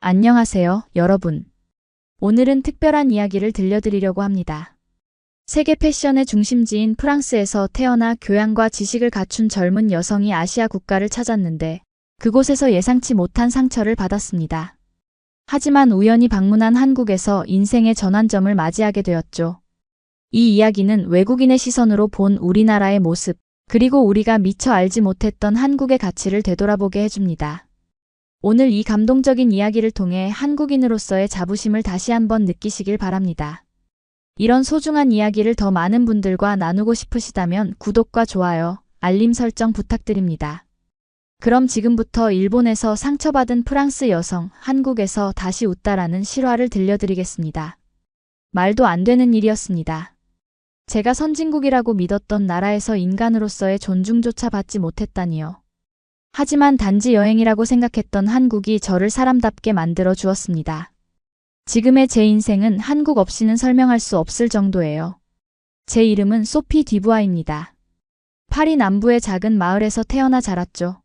안녕하세요, 여러분. 오늘은 특별한 이야기를 들려드리려고 합니다. 세계 패션의 중심지인 프랑스에서 태어나 교양과 지식을 갖춘 젊은 여성이 아시아 국가를 찾았는데 그곳에서 예상치 못한 상처를 받았습니다. 하지만 우연히 방문한 한국에서 인생의 전환점을 맞이하게 되었죠. 이 이야기는 외국인의 시선으로 본 우리나라의 모습, 그리고 우리가 미처 알지 못했던 한국의 가치를 되돌아보게 해줍니다. 오늘 이 감동적인 이야기를 통해 한국인으로서의 자부심을 다시 한번 느끼시길 바랍니다. 이런 소중한 이야기를 더 많은 분들과 나누고 싶으시다면 구독과 좋아요, 알림 설정 부탁드립니다. 그럼 지금부터 일본에서 상처받은 프랑스 여성, 한국에서 다시 웃다라는 실화를 들려드리겠습니다. 말도 안 되는 일이었습니다. 제가 선진국이라고 믿었던 나라에서 인간으로서의 존중조차 받지 못했다니요. 하지만 단지 여행이라고 생각했던 한국이 저를 사람답게 만들어 주었습니다. 지금의 제 인생은 한국 없이는 설명할 수 없을 정도예요. 제 이름은 소피 듀부아입니다. 파리 남부의 작은 마을에서 태어나 자랐죠.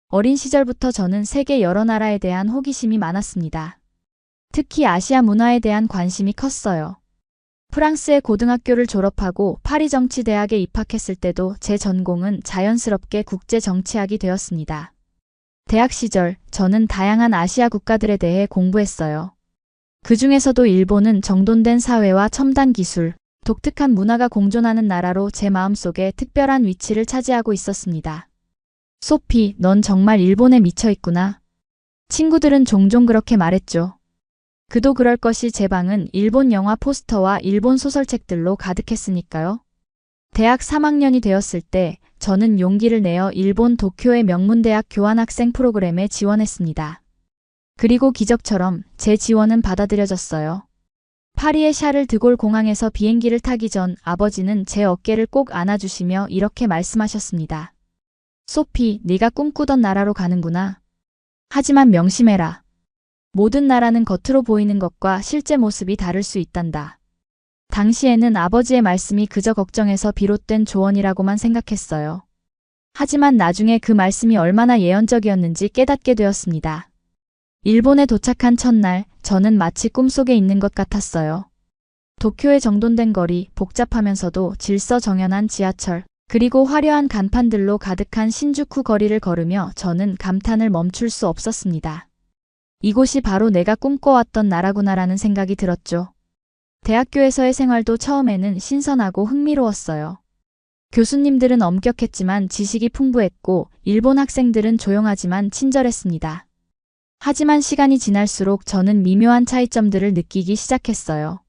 어린 시절부터 저는 세계 여러 나라에 대한 호기심이 많았습니다. 특히 아시아 문화에 대한 관심이 컸어요. 프랑스의 고등학교를 졸업하고 파리 정치대학에 입학했을 때도 제 전공은 자연스럽게 국제정치학이 되었습니다. 대학 시절 저는 다양한 아시아 국가들에 대해 공부했어요. 그 중에서도 일본은 정돈된 사회와 첨단 기술, 독특한 문화가 공존하는 나라로 제 마음속에 특별한 위치를 차지하고 있었습니다. 소피, 넌 정말 일본에 미쳐 있구나. 친구들은 종종 그렇게 말했죠. 그도 그럴 것이 제 방은 일본 영화 포스터와 일본 소설책들로 가득했으니까요. 대학 3학년이 되었을 때 저는 용기를 내어 일본 도쿄의 명문대학 교환학생 프로그램에 지원했습니다. 그리고 기적처럼 제 지원은 받아들여졌어요. 파리의 샤를 드골 공항에서 비행기를 타기 전 아버지는 제 어깨를 꼭 안아주시며 이렇게 말씀하셨습니다. 소피, 네가 꿈꾸던 나라로 가는구나. 하지만 명심해라. 모든 나라는 겉으로 보이는 것과 실제 모습이 다를 수 있단다. 당시에는 아버지의 말씀이 그저 걱정에서 비롯된 조언이라고만 생각했어요. 하지만 나중에 그 말씀이 얼마나 예언적이었는지 깨닫게 되었습니다. 일본에 도착한 첫날, 저는 마치 꿈속에 있는 것 같았어요. 도쿄의 정돈된 거리, 복잡하면서도 질서정연한 지하철, 그리고 화려한 간판들로 가득한 신주쿠 거리를 걸으며 저는 감탄을 멈출 수 없었습니다. 이곳이 바로 내가 꿈꿔왔던 나라구나라는 생각이 들었죠. 대학교에서의 생활도 처음에는 신선하고 흥미로웠어요. 교수님들은 엄격했지만 지식이 풍부했고 일본 학생들은 조용하지만 친절했습니다. 하지만 시간이 지날수록 저는 미묘한 차이점들을 느끼기 시작했어요.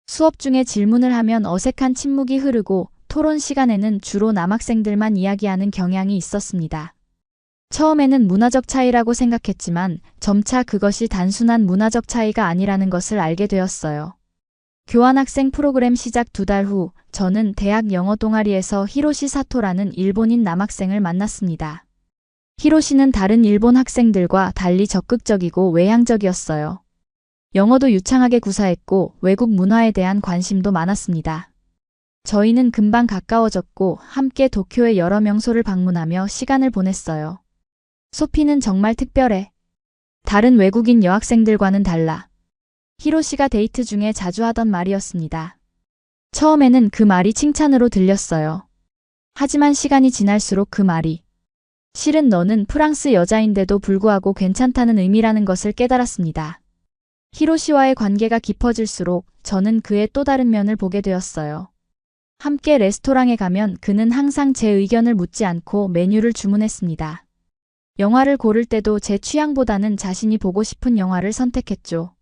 수업 중에 질문을 하면 어색한 침묵이 흐르고 토론 시간에는 주로 남학생들만 이야기하는 경향이 있었습니다. 처음에는 문화적 차이라고 생각했지만 점차 그것이 단순한 문화적 차이가 아니라는 것을 알게 되었어요. 교환학생 프로그램 시작 2달 후 저는 대학 영어 동아리에서 히로시 사토라는 일본인 남학생을 만났습니다. 히로시는 다른 일본 학생들과 달리 적극적이고 외향적이었어요. 영어도 유창하게 구사했고 외국 문화에 대한 관심도 많았습니다. 저희는 금방 가까워졌고 함께 도쿄의 여러 명소를 방문하며 시간을 보냈어요. 소피는 정말 특별해. 다른 외국인 여학생들과는 달라. 히로시가 데이트 중에 자주 하던 말이었습니다. 처음에는 그 말이 칭찬으로 들렸어요. 하지만 시간이 지날수록 그 말이 실은 너는 프랑스 여자인데도 불구하고 괜찮다는 의미라는 것을 깨달았습니다. 히로시와의 관계가 깊어질수록 저는 그의 또 다른 면을 보게 되었어요. 함께 레스토랑에 가면 그는 항상 제 의견을 묻지 않고 메뉴를 주문했습니다. 영화를 고를 때도 제 취향보다는 자신이 보고 싶은 영화를 선택했죠.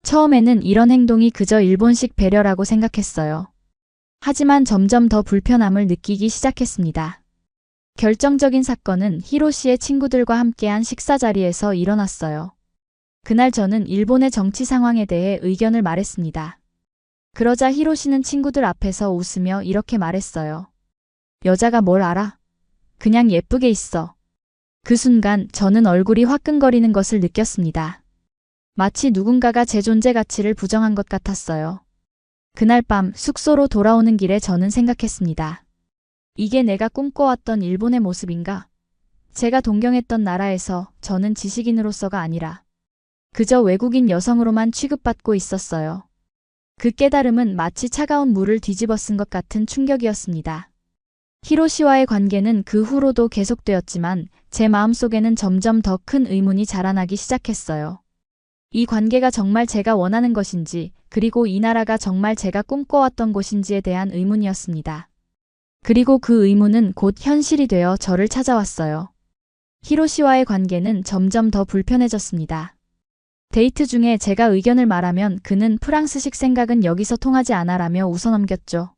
처음에는 이런 행동이 그저 일본식 배려라고 생각했어요. 하지만 점점 더 불편함을 느끼기 시작했습니다. 결정적인 사건은 히로시의 친구들과 함께한 식사 자리에서 일어났어요. 그날 저는 일본의 정치 상황에 대해 의견을 말했습니다. 그러자 히로시는 친구들 앞에서 웃으며 이렇게 말했어요. 여자가 뭘 알아? 그냥 예쁘게 있어. 그 순간 저는 얼굴이 화끈거리는 것을 느꼈습니다. 마치 누군가가 제 존재 가치를 부정한 것 같았어요. 그날 밤 숙소로 돌아오는 길에 저는 생각했습니다. 이게 내가 꿈꿔왔던 일본의 모습인가? 제가 동경했던 나라에서 저는 지식인으로서가 아니라 그저 외국인 여성으로만 취급받고 있었어요. 그 깨달음은 마치 차가운 물을 뒤집어 쓴 것 같은 충격이었습니다. 히로시와의 관계는 그 후로도 계속되었지만 제 마음속에는 점점 더 큰 의문이 자라나기 시작했어요. 이 관계가 정말 제가 원하는 것인지, 그리고 이 나라가 정말 제가 꿈꿔왔던 곳인지에 대한 의문이었습니다. 그리고 그 의문은 곧 현실이 되어 저를 찾아왔어요. 히로시와의 관계는 점점 더 불편해졌습니다. 데이트 중에 제가 의견을 말하면 그는 프랑스식 생각은 여기서 통하지 않아라며 웃어넘겼죠.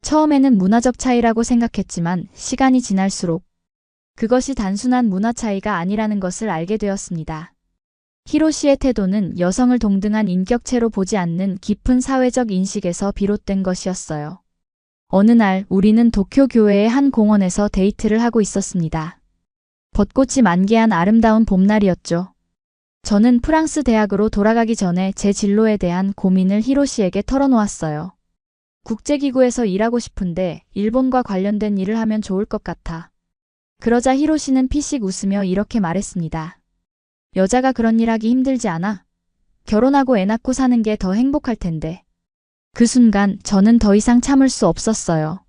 처음에는 문화적 차이라고 생각했지만 시간이 지날수록 그것이 단순한 문화 차이가 아니라는 것을 알게 되었습니다. 히로시의 태도는 여성을 동등한 인격체로 보지 않는 깊은 사회적 인식에서 비롯된 것이었어요. 어느 날 우리는 도쿄 교외의 한 공원에서 데이트를 하고 있었습니다. 벚꽃이 만개한 아름다운 봄날이었죠. 저는 프랑스 대학으로 돌아가기 전에 제 진로에 대한 고민을 히로시에게 털어놓았어요. 국제기구에서 일하고 싶은데 일본과 관련된 일을 하면 좋을 것 같아. 그러자 히로시는 피식 웃으며 이렇게 말했습니다. 여자가 그런 일 하기 힘들지 않아? 결혼하고 애 낳고 사는 게 더 행복할 텐데. 그 순간 저는 더 이상 참을 수 없었어요.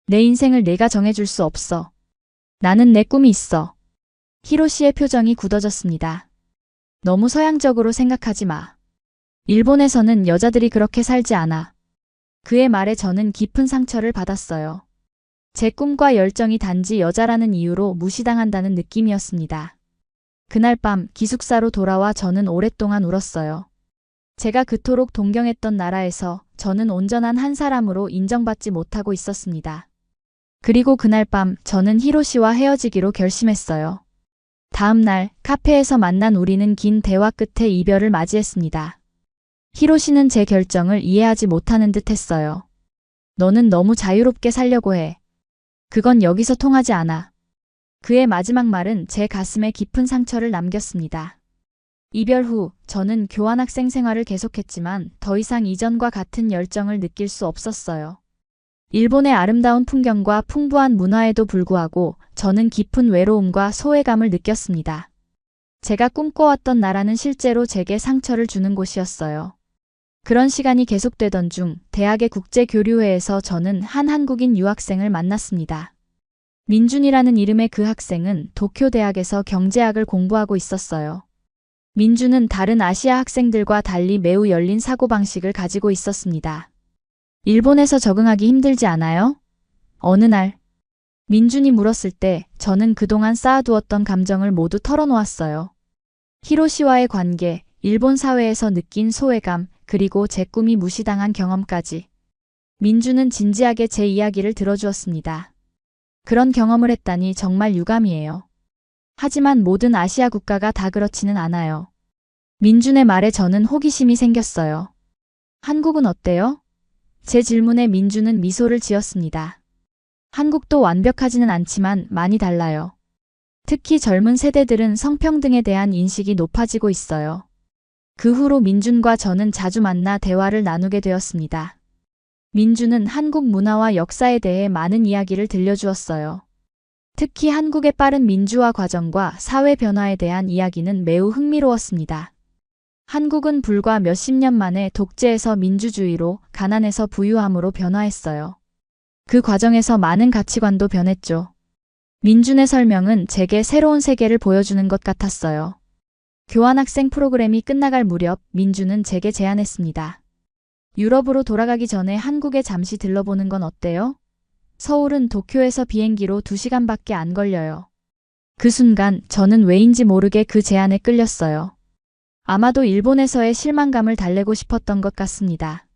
내 인생을 내가 정해줄 수 없어. 나는 내 꿈이 있어. 히로시의 표정이 굳어졌습니다. 너무 서양적으로 생각하지 마. 일본에서는 여자들이 그렇게 살지 않아. 그의 말에 저는 깊은 상처를 받았어요. 제 꿈과 열정이 단지 여자라는 이유로 무시당한다는 느낌이었습니다. 그날 밤 기숙사로 돌아와 저는 오랫동안 울었어요. 제가 그토록 동경했던 나라에서 저는 온전한 한 사람으로 인정받지 못하고 있었습니다. 그리고 그날 밤 저는 히로시와 헤어지기로 결심했어요. 다음 날 카페에서 만난 우리는 긴 대화 끝에 이별을 맞이했습니다. 히로시는 제 결정을 이해하지 못하는 듯 했어요. 너는 너무 자유롭게 살려고 해. 그건 여기서 통하지 않아. 그의 마지막 말은 제 가슴에 깊은 상처를 남겼습니다. 이별 후 저는 교환학생 생활을 계속했지만 더 이상 이전과 같은 열정을 느낄 수 없었어요. 일본의 아름다운 풍경과 풍부한 문화에도 불구하고 저는 깊은 외로움과 소외감을 느꼈습니다. 제가 꿈꿔왔던 나라는 실제로 제게 상처를 주는 곳이었어요. 그런 시간이 계속되던 중 대학의 국제교류회에서 저는 한 한국인 유학생을 만났습니다. 민준이라는 이름의 그 학생은 도쿄 대학에서 경제학을 공부하고 있었어요. 민준은 다른 아시아 학생들과 달리 매우 열린 사고방식을 가지고 있었습니다. 일본에서 적응하기 힘들지 않아요? 어느 날 민준이 물었을 때 저는 그동안 쌓아두었던 감정을 모두 털어놓았어요. 히로시와의 관계, 일본 사회에서 느낀 소외감, 그리고 제 꿈이 무시당한 경험까지. 민준은 진지하게 제 이야기를 들어주었습니다. 그런 경험을 했다니 정말 유감이에요. 하지만 모든 아시아 국가가 다 그렇지는 않아요. 민준의 말에 저는 호기심이 생겼어요. 한국은 어때요? 제 질문에 민준은 미소를 지었습니다. 한국도 완벽하지는 않지만 많이 달라요. 특히 젊은 세대들은 성평등에 대한 인식이 높아지고 있어요. 그 후로 민준과 저는 자주 만나 대화를 나누게 되었습니다. 민준은 한국 문화와 역사에 대해 많은 이야기를 들려주었어요. 특히 한국의 빠른 민주화 과정과 사회 변화에 대한 이야기는 매우 흥미로웠습니다. 한국은 불과 몇십 년 만에 독재에서 민주주의로, 가난에서 부유함으로 변화했어요. 그 과정에서 많은 가치관도 변했죠. 민준의 설명은 제게 새로운 세계를 보여주는 것 같았어요. 교환학생 프로그램이 끝나갈 무렵 민준은 제게 제안했습니다. 유럽으로 돌아가기 전에 한국에 잠시 들러보는 건 어때요? 서울은 도쿄에서 비행기로 2시간밖에 안 걸려요. 그 순간 저는 왜인지 모르게 그 제안에 끌렸어요. 아마도 일본에서의 실망감을 달래고 싶었던 것 같습니다.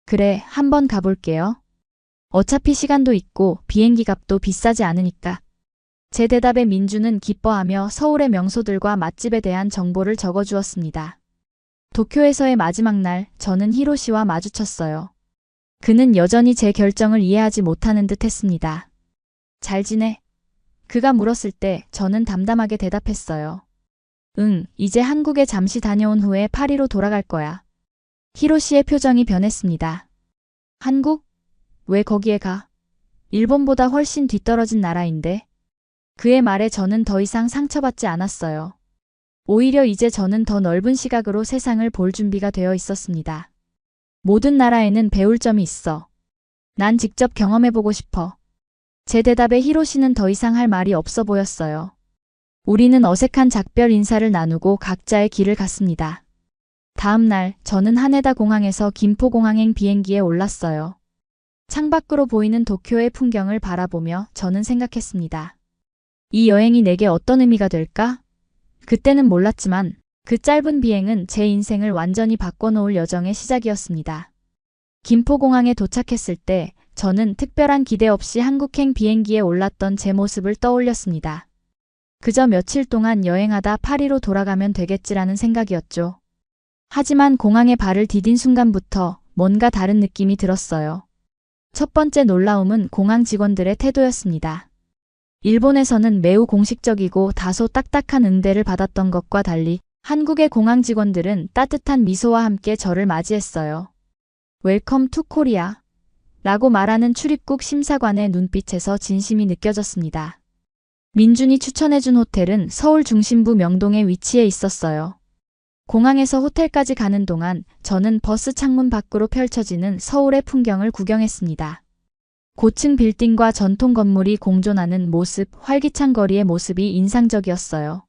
그래, 한번 가볼게요. 어차피 시간도 있고 비행기 값도 비싸지 않으니까. 제 대답에 민준은 기뻐하며 서울의 명소들과 맛집에 대한 정보를 적어주었습니다. 도쿄에서의 마지막 날, 저는 히로시와 마주쳤어요. 그는 여전히 제 결정을 이해하지 못하는 듯 했습니다. 잘 지내? 그가 물었을 때 저는 담담하게 대답했어요. 응, 이제 한국에 잠시 다녀온 후에 파리로 돌아갈 거야. 히로시의 표정이 변했습니다. 한국? 왜 거기에 가? 일본보다 훨씬 뒤떨어진 나라인데. 그의 말에 저는 더 이상 상처받지 않았어요. 오히려 이제 저는 더 넓은 시각으로 세상을 볼 준비가 되어 있었습니다. 모든 나라에는 배울 점이 있어. 난 직접 경험해보고 싶어. 제 대답에 히로시는 더 이상 할 말이 없어 보였어요. 우리는 어색한 작별 인사를 나누고 각자의 길을 갔습니다. 다음 날 저는 하네다 공항에서 김포공항행 비행기에 올랐어요. 창밖으로 보이는 도쿄의 풍경을 바라보며 저는 생각했습니다. 이 여행이 내게 어떤 의미가 될까? 그때는 몰랐지만 그 짧은 비행은 제 인생을 완전히 바꿔놓을 여정의 시작이었습니다. 김포공항에 도착했을 때 저는 특별한 기대 없이 한국행 비행기에 올랐던 제 모습을 떠올렸습니다. 그저 며칠 동안 여행하다 파리로 돌아가면 되겠지라는 생각이었죠. 하지만 공항에 발을 디딘 순간부터 뭔가 다른 느낌이 들었어요. 첫 번째 놀라움은 공항 직원들의 태도였습니다. 일본에서는 매우 공식적이고 다소 딱딱한 응대를 받았던 것과 달리 한국의 공항 직원들은 따뜻한 미소와 함께 저를 맞이했어요. 웰컴 투 코리아 라고 말하는 출입국 심사관의 눈빛에서 진심이 느껴졌습니다. 민준이 추천해준 호텔은 서울 중심부 명동에 위치해 있었어요. 공항에서 호텔까지 가는 동안 저는 버스 창문 밖으로 펼쳐지는 서울의 풍경을 구경했습니다. 고층 빌딩과 전통 건물이 공존하는 모습, 활기찬 거리의 모습이 인상적이었어요.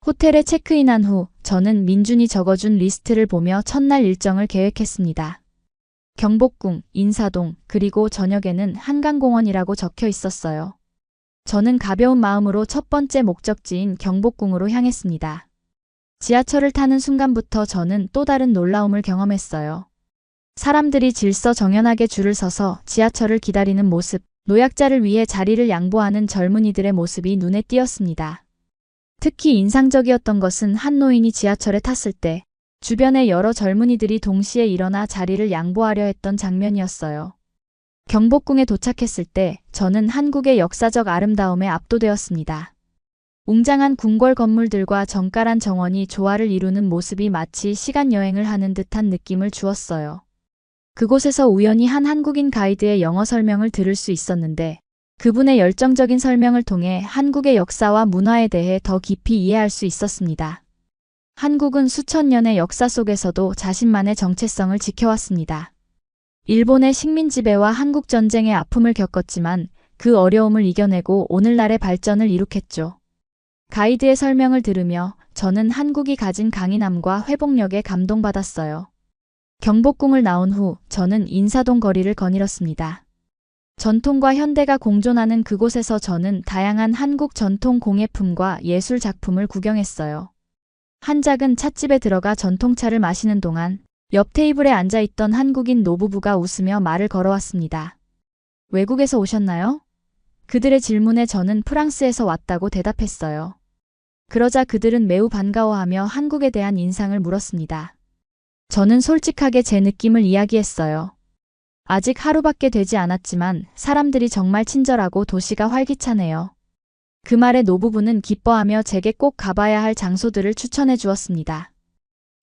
호텔에 체크인한 후 저는 민준이 적어준 리스트를 보며 첫날 일정을 계획했습니다. 경복궁, 인사동, 그리고 저녁에는 한강공원이라고 적혀 있었어요. 저는 가벼운 마음으로 첫 번째 목적지인 경복궁으로 향했습니다. 지하철을 타는 순간부터 저는 또 다른 놀라움을 경험했어요. 사람들이 질서정연하게 줄을 서서 지하철을 기다리는 모습, 노약자를 위해 자리를 양보하는 젊은이들의 모습이 눈에 띄었습니다. 특히 인상적이었던 것은 한 노인이 지하철에 탔을 때 주변의 여러 젊은이들이 동시에 일어나 자리를 양보하려 했던 장면이었어요. 경복궁에 도착했을 때 저는 한국의 역사적 아름다움에 압도되었습니다. 웅장한 궁궐 건물들과 정갈한 정원이 조화를 이루는 모습이 마치 시간 여행을 하는 듯한 느낌을 주었어요. 그곳에서 우연히 한 한국인 가이드의 영어 설명을 들을 수 있었는데 그분의 열정적인 설명을 통해 한국의 역사와 문화에 대해 더 깊이 이해할 수 있었습니다. 한국은 수천 년의 역사 속에서도 자신만의 정체성을 지켜왔습니다. 일본의 식민 지배와 한국 전쟁의 아픔을 겪었지만 그 어려움을 이겨내고 오늘날의 발전을 이룩했죠. 가이드의 설명을 들으며 저는 한국이 가진 강인함과 회복력에 감동받았어요. 경복궁을 나온 후 저는 인사동 거리를 거닐었습니다. 전통과 현대가 공존하는 그곳에서 저는 다양한 한국 전통 공예품과 예술 작품을 구경했어요. 한 작은 찻집에 들어가 전통차를 마시는 동안 옆 테이블에 앉아있던 한국인 노부부가 웃으며 말을 걸어왔습니다. 외국에서 오셨나요? 그들의 질문에 저는 프랑스에서 왔다고 대답했어요. 그러자 그들은 매우 반가워하며 한국에 대한 인상을 물었습니다. 저는 솔직하게 제 느낌을 이야기했어요. 아직 하루밖에 되지 않았지만 사람들이 정말 친절하고 도시가 활기차네요. 그 말에 노부부는 기뻐하며 제게 꼭 가봐야 할 장소들을 추천해 주었습니다.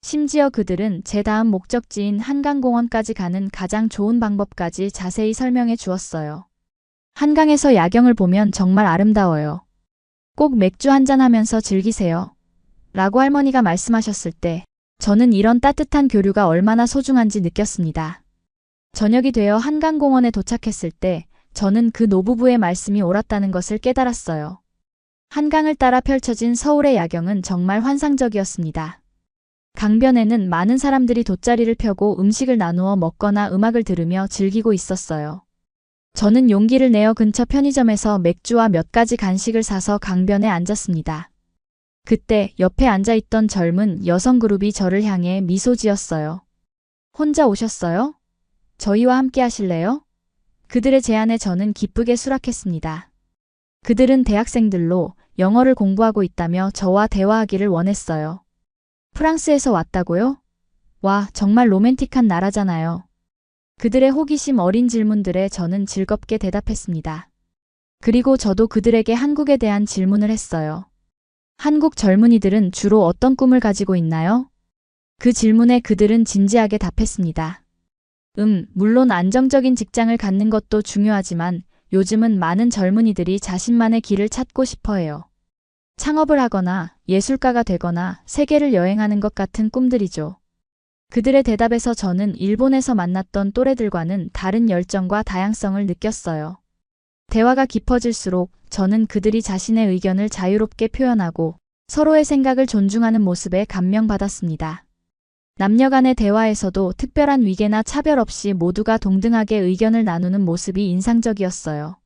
심지어 그들은 제 다음 목적지인 한강공원까지 가는 가장 좋은 방법까지 자세히 설명해 주었어요. 한강에서 야경을 보면 정말 아름다워요. 꼭 맥주 한잔 하면서 즐기세요. 라고 할머니가 말씀하셨을 때 저는 이런 따뜻한 교류가 얼마나 소중한지 느꼈습니다. 저녁이 되어 한강공원에 도착했을 때 저는 그 노부부의 말씀이 옳았다는 것을 깨달았어요. 한강을 따라 펼쳐진 서울의 야경은 정말 환상적이었습니다. 강변에는 많은 사람들이 돗자리를 펴고 음식을 나누어 먹거나 음악을 들으며 즐기고 있었어요. 저는 용기를 내어 근처 편의점에서 맥주와 몇 가지 간식을 사서 강변에 앉았습니다. 그때 옆에 앉아있던 젊은 여성 그룹이 저를 향해 미소 지었어요. 혼자 오셨어요? 저희와 함께 하실래요? 그들의 제안에 저는 기쁘게 수락했습니다. 그들은 대학생들로 영어를 공부하고 있다며 저와 대화하기를 원했어요. 프랑스에서 왔다고요? 와, 정말 로맨틱한 나라잖아요. 그들의 호기심 어린 질문들에 저는 즐겁게 대답했습니다. 그리고 저도 그들에게 한국에 대한 질문을 했어요. 한국 젊은이들은 주로 어떤 꿈을 가지고 있나요? 그 질문에 그들은 진지하게 답했습니다. 물론 안정적인 직장을 갖는 것도 중요하지만 요즘은 많은 젊은이들이 자신만의 길을 찾고 싶어 해요. 창업을 하거나 예술가가 되거나 세계를 여행하는 것 같은 꿈들이죠. 그들의 대답에서 저는 일본에서 만났던 또래들과는 다른 열정과 다양성을 느꼈어요. 대화가 깊어질수록 저는 그들이 자신의 의견을 자유롭게 표현하고 서로의 생각을 존중하는 모습에 감명받았습니다. 남녀 간의 대화에서도 특별한 위계나 차별 없이 모두가 동등하게 의견을 나누는 모습이 인상적이었어요.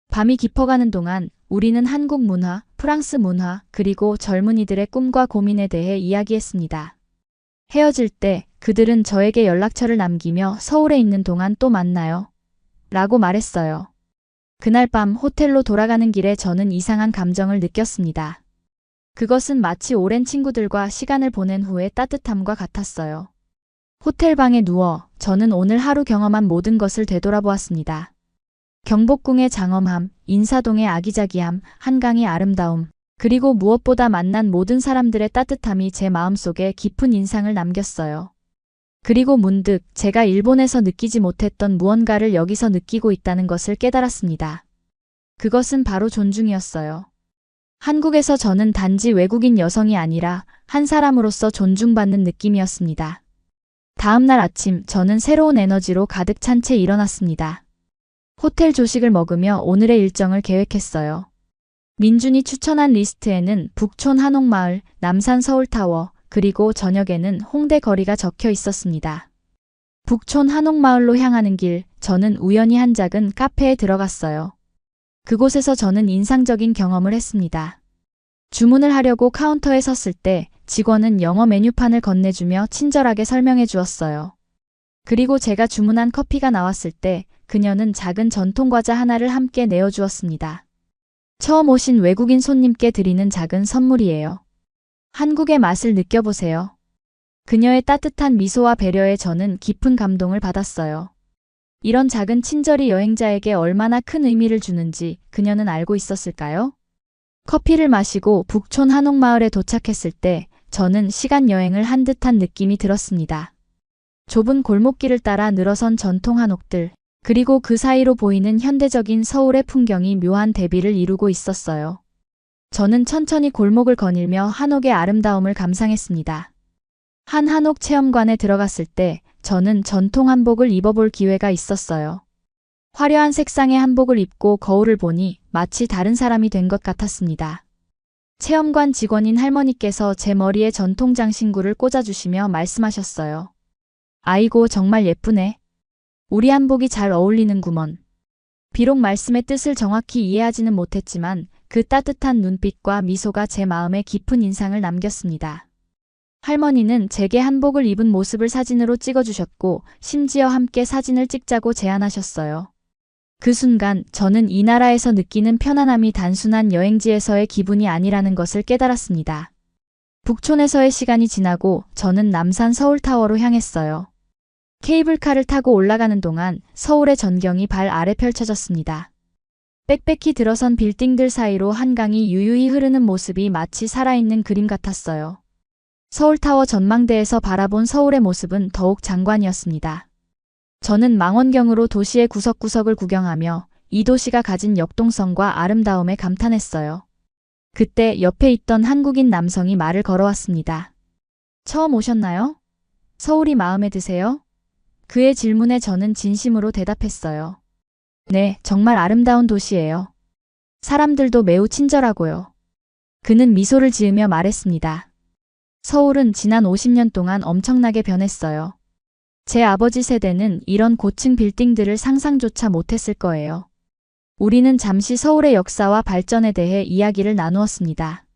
밤이 깊어가는 동안 우리는 한국 문화, 프랑스 문화, 그리고 젊은이들의 꿈과 고민에 대해 이야기했습니다. 헤어질 때 그들은 저에게 연락처를 남기며 서울에 있는 동안 또 만나요. 라고 말했어요. 그날 밤 호텔로 돌아가는 길에 저는 이상한 감정을 느꼈습니다. 그것은 마치 오랜 친구들과 시간을 보낸 후의 따뜻함과 같았어요. 호텔 방에 누워 저는 오늘 하루 경험한 모든 것을 되돌아보았습니다. 경복궁의 장엄함, 인사동의 아기자기함, 한강의 아름다움, 그리고 무엇보다 만난 모든 사람들의 따뜻함이 제 마음속에 깊은 인상을 남겼어요. 그리고 문득 제가 일본에서 느끼지 못했던 무언가를 여기서 느끼고 있다는 것을 깨달았습니다. 그것은 바로 존중이었어요. 한국에서 저는 단지 외국인 여성이 아니라 한 사람으로서 존중받는 느낌이었습니다. 다음 날 아침 저는 새로운 에너지로 가득 찬 채 일어났습니다. 호텔 조식을 먹으며 오늘의 일정을 계획했어요. 민준이 추천한 리스트에는 북촌 한옥마을, 남산 서울타워, 그리고 저녁에는 홍대 거리가 적혀 있었습니다. 북촌 한옥마을로 향하는 길, 저는 우연히 한 작은 카페에 들어갔어요. 그곳에서 저는 인상적인 경험을 했습니다. 주문을 하려고 카운터에 섰을 때 직원은 영어 메뉴판을 건네주며 친절하게 설명해 주었어요. 그리고 제가 주문한 커피가 나왔을 때 그녀는 작은 전통과자 하나를 함께 내어주었습니다. 처음 오신 외국인 손님께 드리는 작은 선물이에요. 한국의 맛을 느껴보세요. 그녀의 따뜻한 미소와 배려에 저는 깊은 감동을 받았어요. 이런 작은 친절이 여행자에게 얼마나 큰 의미를 주는지 그녀는 알고 있었을까요? 커피를 마시고 북촌 한옥마을에 도착했을 때 저는 시간 여행을 한 듯한 느낌이 들었습니다. 좁은 골목길을 따라 늘어선 전통 한옥들, 그리고 그 사이로 보이는 현대적인 서울의 풍경이 묘한 대비를 이루고 있었어요. 저는 천천히 골목을 거닐며 한옥의 아름다움을 감상했습니다. 한 한옥 체험관에 들어갔을 때 저는 전통 한복을 입어볼 기회가 있었어요. 화려한 색상의 한복을 입고 거울을 보니 마치 다른 사람이 된 것 같았습니다. 체험관 직원인 할머니께서 제 머리에 전통 장신구를 꽂아주시며 말씀하셨어요. 아이고 정말 예쁘네. 우리 한복이 잘 어울리는구먼. 비록 말씀의 뜻을 정확히 이해하지는 못했지만 그 따뜻한 눈빛과 미소가 제 마음에 깊은 인상을 남겼습니다. 할머니는 제게 한복을 입은 모습을 사진으로 찍어주셨고 심지어 함께 사진을 찍자고 제안하셨어요. 그 순간 저는 이 나라에서 느끼는 편안함이 단순한 여행지에서의 기분이 아니라는 것을 깨달았습니다. 북촌에서의 시간이 지나고 저는 남산 서울타워로 향했어요. 케이블카를 타고 올라가는 동안 서울의 전경이 발 아래 펼쳐졌습니다. 빽빽히 들어선 빌딩들 사이로 한강이 유유히 흐르는 모습이 마치 살아있는 그림 같았어요. 서울타워 전망대에서 바라본 서울의 모습은 더욱 장관이었습니다. 저는 망원경으로 도시의 구석구석을 구경하며 이 도시가 가진 역동성과 아름다움에 감탄했어요. 그때 옆에 있던 한국인 남성이 말을 걸어왔습니다. 처음 오셨나요? 서울이 마음에 드세요? 그의 질문에 저는 진심으로 대답했어요. 네, 정말 아름다운 도시예요. 사람들도 매우 친절하고요. 그는 미소를 지으며 말했습니다. 서울은 지난 50년 동안 엄청나게 변했어요. 제 아버지 세대는 이런 고층 빌딩들을 상상조차 못했을 거예요. 우리는 잠시 서울의 역사와 발전에 대해 이야기를 나누었습니다.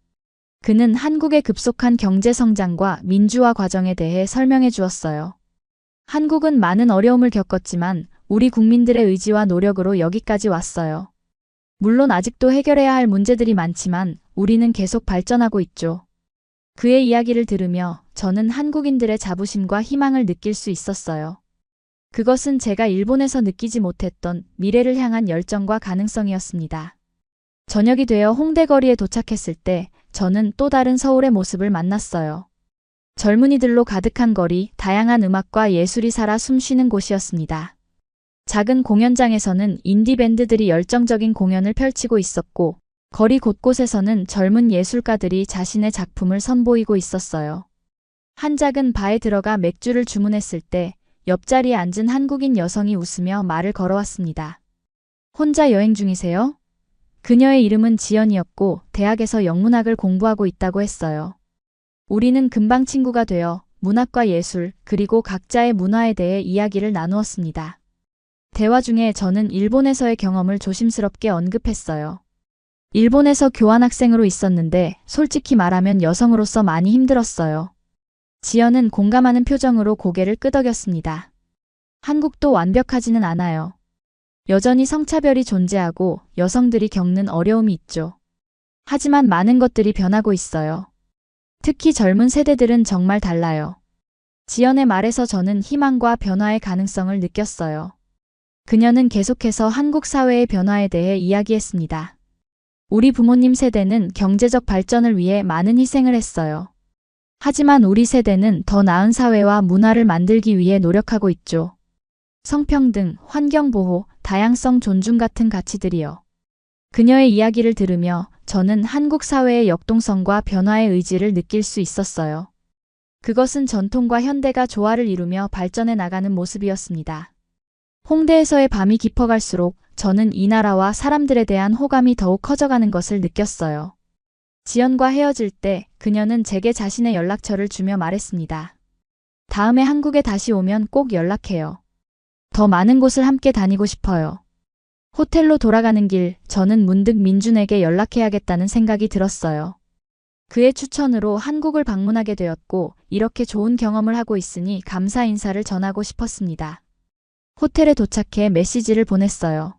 그는 한국의 급속한 경제 성장과 민주화 과정에 대해 설명해 주었어요. 한국은 많은 어려움을 겪었지만 우리 국민들의 의지와 노력으로 여기까지 왔어요. 물론 아직도 해결해야 할 문제들이 많지만 우리는 계속 발전하고 있죠. 그의 이야기를 들으며 저는 한국인들의 자부심과 희망을 느낄 수 있었어요. 그것은 제가 일본에서 느끼지 못했던 미래를 향한 열정과 가능성이었습니다. 저녁이 되어 홍대거리에 도착했을 때 저는 또 다른 서울의 모습을 만났어요. 젊은이들로 가득한 거리, 다양한 음악과 예술이 살아 숨쉬는 곳이었습니다. 작은 공연장에서는 인디 밴드들이 열정적인 공연을 펼치고 있었고 거리 곳곳에서는 젊은 예술가들이 자신의 작품을 선보이고 있었어요. 한 작은 바에 들어가 맥주를 주문했을 때 옆자리에 앉은 한국인 여성이 웃으며 말을 걸어왔습니다. 혼자 여행 중이세요? 그녀의 이름은 지연이었고 대학에서 영문학을 공부하고 있다고 했어요. 우리는 금방 친구가 되어 문학과 예술 그리고 각자의 문화에 대해 이야기를 나누었습니다. 대화 중에 저는 일본에서의 경험을 조심스럽게 언급했어요. 일본에서 교환학생으로 있었는데 솔직히 말하면 여성으로서 많이 힘들었어요. 지연은 공감하는 표정으로 고개를 끄덕였습니다. 한국도 완벽하지는 않아요. 여전히 성차별이 존재하고 여성들이 겪는 어려움이 있죠. 하지만 많은 것들이 변하고 있어요. 특히 젊은 세대들은 정말 달라요. 지연의 말에서 저는 희망과 변화의 가능성을 느꼈어요. 그녀는 계속해서 한국 사회의 변화에 대해 이야기했습니다. 우리 부모님 세대는 경제적 발전을 위해 많은 희생을 했어요. 하지만 우리 세대는 더 나은 사회와 문화를 만들기 위해 노력하고 있죠. 성평등, 환경보호, 다양성 존중 같은 가치들이요. 그녀의 이야기를 들으며 저는 한국 사회의 역동성과 변화의 의지를 느낄 수 있었어요. 그것은 전통과 현대가 조화를 이루며 발전해 나가는 모습이었습니다. 홍대에서의 밤이 깊어갈수록 저는 이 나라와 사람들에 대한 호감이 더욱 커져가는 것을 느꼈어요. 지연과 헤어질 때 그녀는 제게 자신의 연락처를 주며 말했습니다. 다음에 한국에 다시 오면 꼭 연락해요. 더 많은 곳을 함께 다니고 싶어요. 호텔로 돌아가는 길, 저는 문득 민준에게 연락해야겠다는 생각이 들었어요. 그의 추천으로 한국을 방문하게 되었고 이렇게 좋은 경험을 하고 있으니 감사 인사를 전하고 싶었습니다. 호텔에 도착해 메시지를 보냈어요.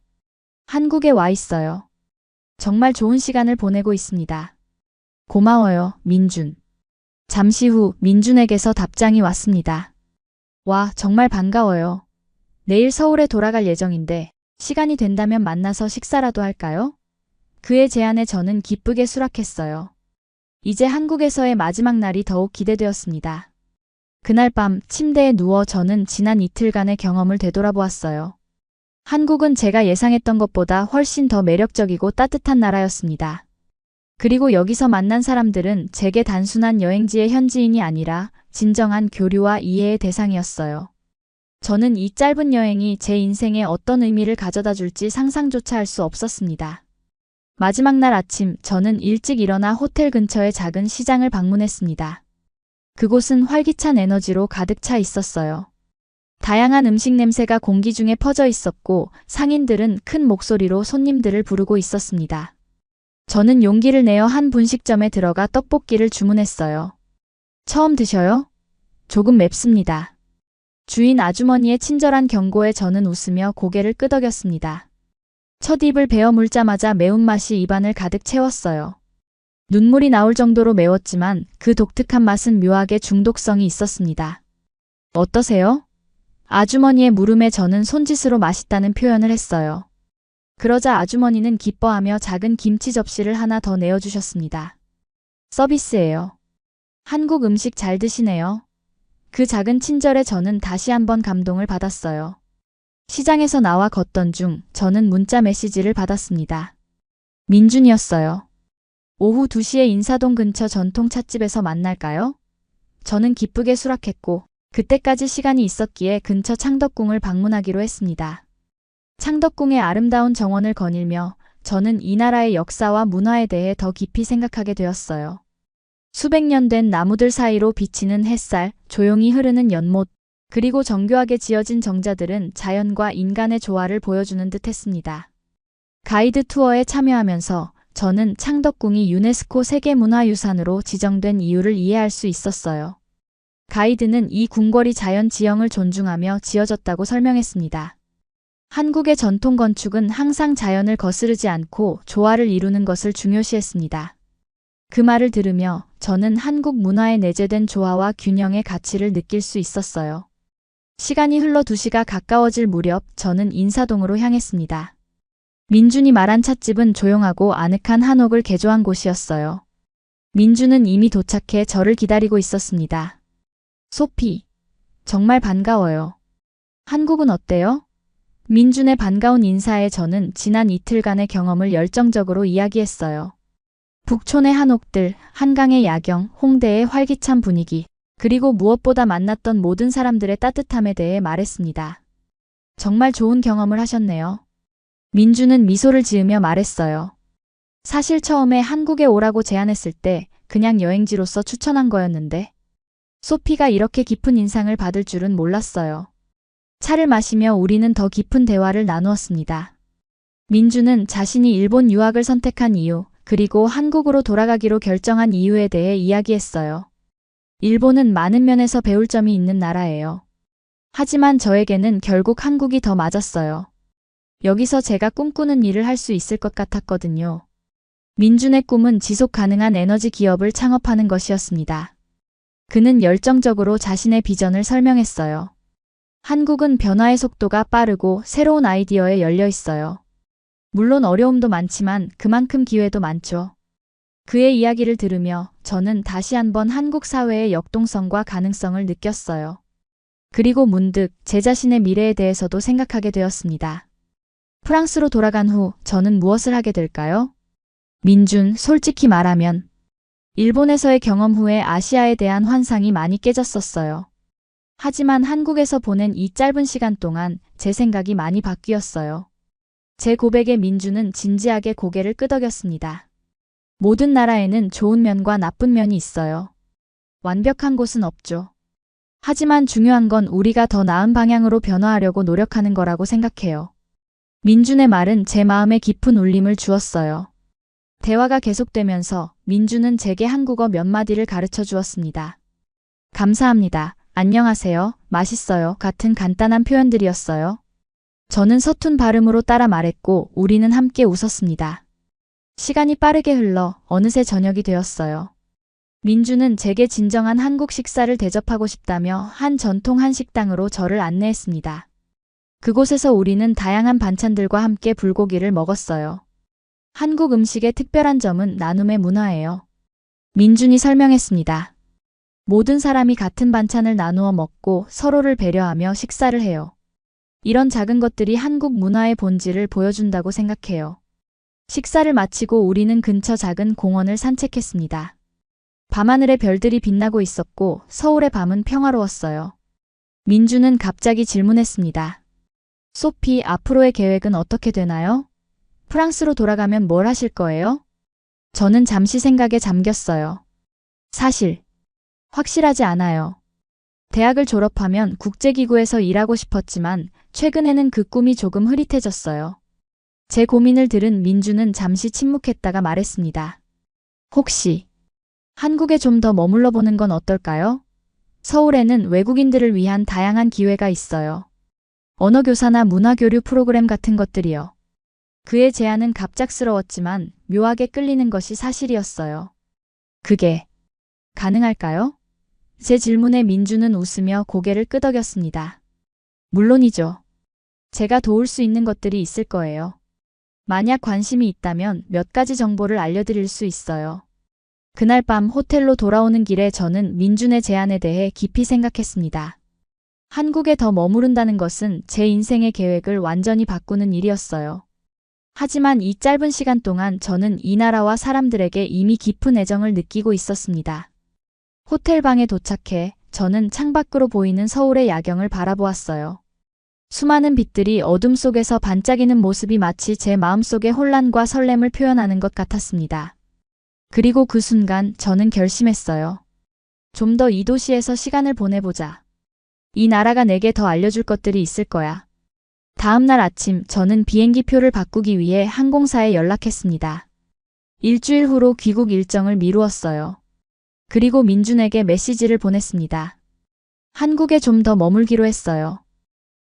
한국에 와 있어요. 정말 좋은 시간을 보내고 있습니다. 고마워요, 민준. 잠시 후 민준에게서 답장이 왔습니다. 와, 정말 반가워요. 내일 서울에 돌아갈 예정인데 시간이 된다면 만나서 식사라도 할까요? 그의 제안에 저는 기쁘게 수락했어요. 이제 한국에서의 마지막 날이 더욱 기대되었습니다. 그날 밤 침대에 누워 저는 지난 이틀간의 경험을 되돌아보았어요. 한국은 제가 예상했던 것보다 훨씬 더 매력적이고 따뜻한 나라였습니다. 그리고 여기서 만난 사람들은 제게 단순한 여행지의 현지인이 아니라 진정한 교류와 이해의 대상이었어요. 저는 이 짧은 여행이 제 인생에 어떤 의미를 가져다 줄지 상상조차 할 수 없었습니다. 마지막 날 아침 저는 일찍 일어나 호텔 근처의 작은 시장을 방문했습니다. 그곳은 활기찬 에너지로 가득 차 있었어요. 다양한 음식 냄새가 공기 중에 퍼져 있었고 상인들은 큰 목소리로 손님들을 부르고 있었습니다. 저는 용기를 내어 한 분식점에 들어가 떡볶이를 주문했어요. 처음 드셔요? 조금 맵습니다. 주인 아주머니의 친절한 경고에 저는 웃으며 고개를 끄덕였습니다. 첫 입을 베어 물자마자 매운맛이 입안을 가득 채웠어요. 눈물이 나올 정도로 매웠지만 그 독특한 맛은 묘하게 중독성이 있었습니다. 어떠세요? 아주머니의 물음에 저는 손짓으로 맛있다는 표현을 했어요. 그러자 아주머니는 기뻐하며 작은 김치 접시를 하나 더 내어주셨습니다. 서비스예요. 한국 음식 잘 드시네요. 그 작은 친절에 저는 다시 한번 감동을 받았어요. 시장에서 나와 걷던 중 저는 문자 메시지를 받았습니다. 민준이었어요. 오후 2시에 인사동 근처 전통 찻집에서 만날까요? 저는 기쁘게 수락했고 그때까지 시간이 있었기에 근처 창덕궁을 방문하기로 했습니다. 창덕궁의 아름다운 정원을 거닐며 저는 이 나라의 역사와 문화에 대해 더 깊이 생각하게 되었어요. 수백 년 된 나무들 사이로 비치는 햇살, 조용히 흐르는 연못, 그리고 정교하게 지어진 정자들은 자연과 인간의 조화를 보여주는 듯 했습니다. 가이드 투어에 참여하면서 저는 창덕궁이 유네스코 세계문화유산으로 지정된 이유를 이해할 수 있었어요. 가이드는 이 궁궐이 자연 지형을 존중하며 지어졌다고 설명했습니다. 한국의 전통 건축은 항상 자연을 거스르지 않고 조화를 이루는 것을 중요시했습니다. 그 말을 들으며 저는 한국 문화에 내재된 조화와 균형의 가치를 느낄 수 있었어요. 시간이 흘러 2시가 가까워질 무렵 저는 인사동으로 향했습니다. 민준이 말한 찻집은 조용하고 아늑한 한옥을 개조한 곳이었어요. 민준은 이미 도착해 저를 기다리고 있었습니다. 소피, 정말 반가워요. 한국은 어때요? 민준의 반가운 인사에 저는 지난 이틀간의 경험을 열정적으로 이야기했어요. 북촌의 한옥들, 한강의 야경, 홍대의 활기찬 분위기, 그리고 무엇보다 만났던 모든 사람들의 따뜻함에 대해 말했습니다. 정말 좋은 경험을 하셨네요. 민준은 미소를 지으며 말했어요. 사실 처음에 한국에 오라고 제안했을 때 그냥 여행지로서 추천한 거였는데 소피가 이렇게 깊은 인상을 받을 줄은 몰랐어요. 차를 마시며 우리는 더 깊은 대화를 나누었습니다. 민준은 자신이 일본 유학을 선택한 이유, 그리고 한국으로 돌아가기로 결정한 이유에 대해 이야기했어요. 일본은 많은 면에서 배울 점이 있는 나라예요. 하지만 저에게는 결국 한국이 더 맞았어요. 여기서 제가 꿈꾸는 일을 할 수 있을 것 같았거든요. 민준의 꿈은 지속 가능한 에너지 기업을 창업하는 것이었습니다. 그는 열정적으로 자신의 비전을 설명했어요. 한국은 변화의 속도가 빠르고 새로운 아이디어에 열려 있어요. 물론 어려움도 많지만 그만큼 기회도 많죠. 그의 이야기를 들으며 저는 다시 한번 한국 사회의 역동성과 가능성을 느꼈어요. 그리고 문득 제 자신의 미래에 대해서도 생각하게 되었습니다. 프랑스로 돌아간 후 저는 무엇을 하게 될까요? 민준, 솔직히 말하면 일본에서의 경험 후에 아시아에 대한 환상이 많이 깨졌었어요. 하지만 한국에서 보낸 이 짧은 시간 동안 제 생각이 많이 바뀌었어요. 제 고백에 민준은 진지하게 고개를 끄덕였습니다. 모든 나라에는 좋은 면과 나쁜 면이 있어요. 완벽한 곳은 없죠. 하지만 중요한 건 우리가 더 나은 방향으로 변화하려고 노력하는 거라고 생각해요. 민준의 말은 제 마음에 깊은 울림을 주었어요. 대화가 계속되면서 민준은 제게 한국어 몇 마디를 가르쳐 주었습니다. 감사합니다. 안녕하세요. 맛있어요. 같은 간단한 표현들이었어요. 저는 서툰 발음으로 따라 말했고 우리는 함께 웃었습니다. 시간이 빠르게 흘러 어느새 저녁이 되었어요. 민준은 제게 진정한 한국 식사를 대접하고 싶다며 한 전통 한식당으로 저를 안내했습니다. 그곳에서 우리는 다양한 반찬들과 함께 불고기를 먹었어요. 한국 음식의 특별한 점은 나눔의 문화예요. 민준이 설명했습니다. 모든 사람이 같은 반찬을 나누어 먹고 서로를 배려하며 식사를 해요. 이런 작은 것들이 한국 문화의 본질을 보여준다고 생각해요. 식사를 마치고 우리는 근처 작은 공원을 산책했습니다. 밤하늘에 별들이 빛나고 있었고 서울의 밤은 평화로웠어요. 민준은 갑자기 질문했습니다. 소피, 앞으로의 계획은 어떻게 되나요? 프랑스로 돌아가면 뭘 하실 거예요? 저는 잠시 생각에 잠겼어요. 사실 확실하지 않아요. 대학을 졸업하면 국제기구에서 일하고 싶었지만 최근에는 그 꿈이 조금 흐릿해졌어요. 제 고민을 들은 민준은 잠시 침묵했다가 말했습니다. 혹시 한국에 좀 더 머물러 보는 건 어떨까요? 서울에는 외국인들을 위한 다양한 기회가 있어요. 언어교사나 문화교류 프로그램 같은 것들이요. 그의 제안은 갑작스러웠지만 묘하게 끌리는 것이 사실이었어요. 그게 가능할까요? 제 질문에 민준은 웃으며 고개를 끄덕였습니다. 물론이죠. 제가 도울 수 있는 것들이 있을 거예요. 만약 관심이 있다면 몇 가지 정보를 알려드릴 수 있어요. 그날 밤 호텔로 돌아오는 길에 저는 민준의 제안에 대해 깊이 생각했습니다. 한국에 더 머무른다는 것은 제 인생의 계획을 완전히 바꾸는 일이었어요. 하지만 이 짧은 시간 동안 저는 이 나라와 사람들에게 이미 깊은 애정을 느끼고 있었습니다. 호텔 방에 도착해 저는 창밖으로 보이는 서울의 야경을 바라보았어요. 수많은 빛들이 어둠 속에서 반짝이는 모습이 마치 제 마음속의 혼란과 설렘을 표현하는 것 같았습니다. 그리고 그 순간 저는 결심했어요. 좀 더 이 도시에서 시간을 보내보자. 이 나라가 내게 더 알려줄 것들이 있을 거야. 다음 날 아침 저는 비행기 표를 바꾸기 위해 항공사에 연락했습니다. 일주일 후로 귀국 일정을 미루었어요. 그리고 민준에게 메시지를 보냈습니다. 한국에 좀 더 머물기로 했어요.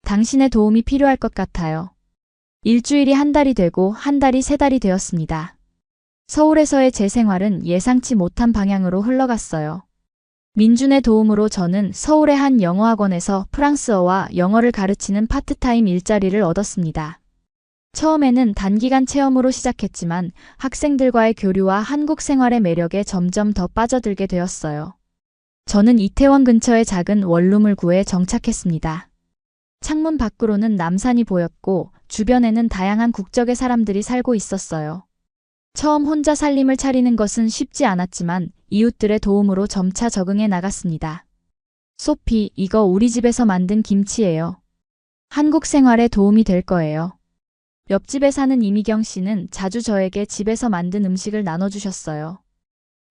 당신의 도움이 필요할 것 같아요. 일주일이 한 달이 되고 한 달이 세 달이 되었습니다. 서울에서의 제 생활은 예상치 못한 방향으로 흘러갔어요. 민준의 도움으로 저는 서울의 한 영어학원에서 프랑스어와 영어를 가르치는 파트타임 일자리를 얻었습니다. 처음에는 단기간 체험으로 시작했지만 학생들과의 교류와 한국 생활의 매력에 점점 더 빠져들게 되었어요. 저는 이태원 근처의 작은 원룸을 구해 정착했습니다. 창문 밖으로는 남산이 보였고 주변에는 다양한 국적의 사람들이 살고 있었어요. 처음 혼자 살림을 차리는 것은 쉽지 않았지만 이웃들의 도움으로 점차 적응해 나갔습니다. 소피, 이거 우리 집에서 만든 김치예요. 한국 생활에 도움이 될 거예요. 옆집에 사는 이미경 씨는 자주 저에게 집에서 만든 음식을 나눠주셨어요.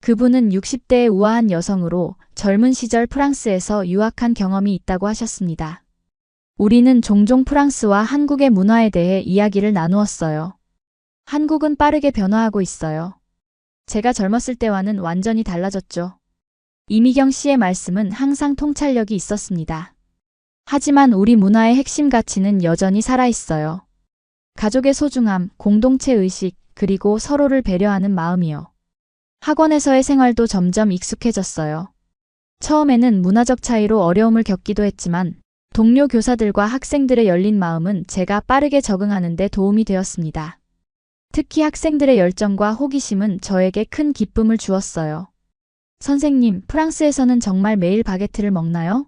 그분은 60대의 우아한 여성으로 젊은 시절 프랑스에서 유학한 경험이 있다고 하셨습니다. 우리는 종종 프랑스와 한국의 문화에 대해 이야기를 나누었어요. 한국은 빠르게 변화하고 있어요. 제가 젊었을 때와는 완전히 달라졌죠. 이미경 씨의 말씀은 항상 통찰력이 있었습니다. 하지만 우리 문화의 핵심 가치는 여전히 살아있어요. 가족의 소중함, 공동체 의식, 그리고 서로를 배려하는 마음이요. 학원에서의 생활도 점점 익숙해졌어요. 처음에는 문화적 차이로 어려움을 겪기도 했지만 동료 교사들과 학생들의 열린 마음은 제가 빠르게 적응하는 데 도움이 되었습니다. 특히 학생들의 열정과 호기심은 저에게 큰 기쁨을 주었어요. 선생님, 프랑스에서는 정말 매일 바게트를 먹나요?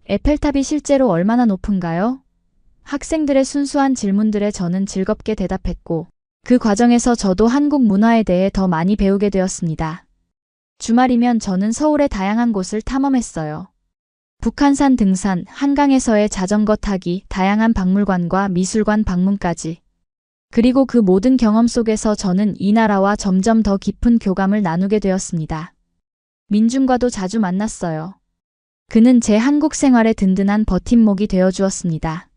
에펠탑이 실제로 얼마나 높은가요? 학생들의 순수한 질문들에 저는 즐겁게 대답했고, 그 과정에서 저도 한국 문화에 대해 더 많이 배우게 되었습니다. 주말이면 저는 서울의 다양한 곳을 탐험했어요. 북한산 등산, 한강에서의 자전거 타기, 다양한 박물관과 미술관 방문까지. 그리고 그 모든 경험 속에서 저는 이 나라와 점점 더 깊은 교감을 나누게 되었습니다. 민준과도 자주 만났어요. 그는 제 한국 생활의 든든한 버팀목이 되어주었습니다.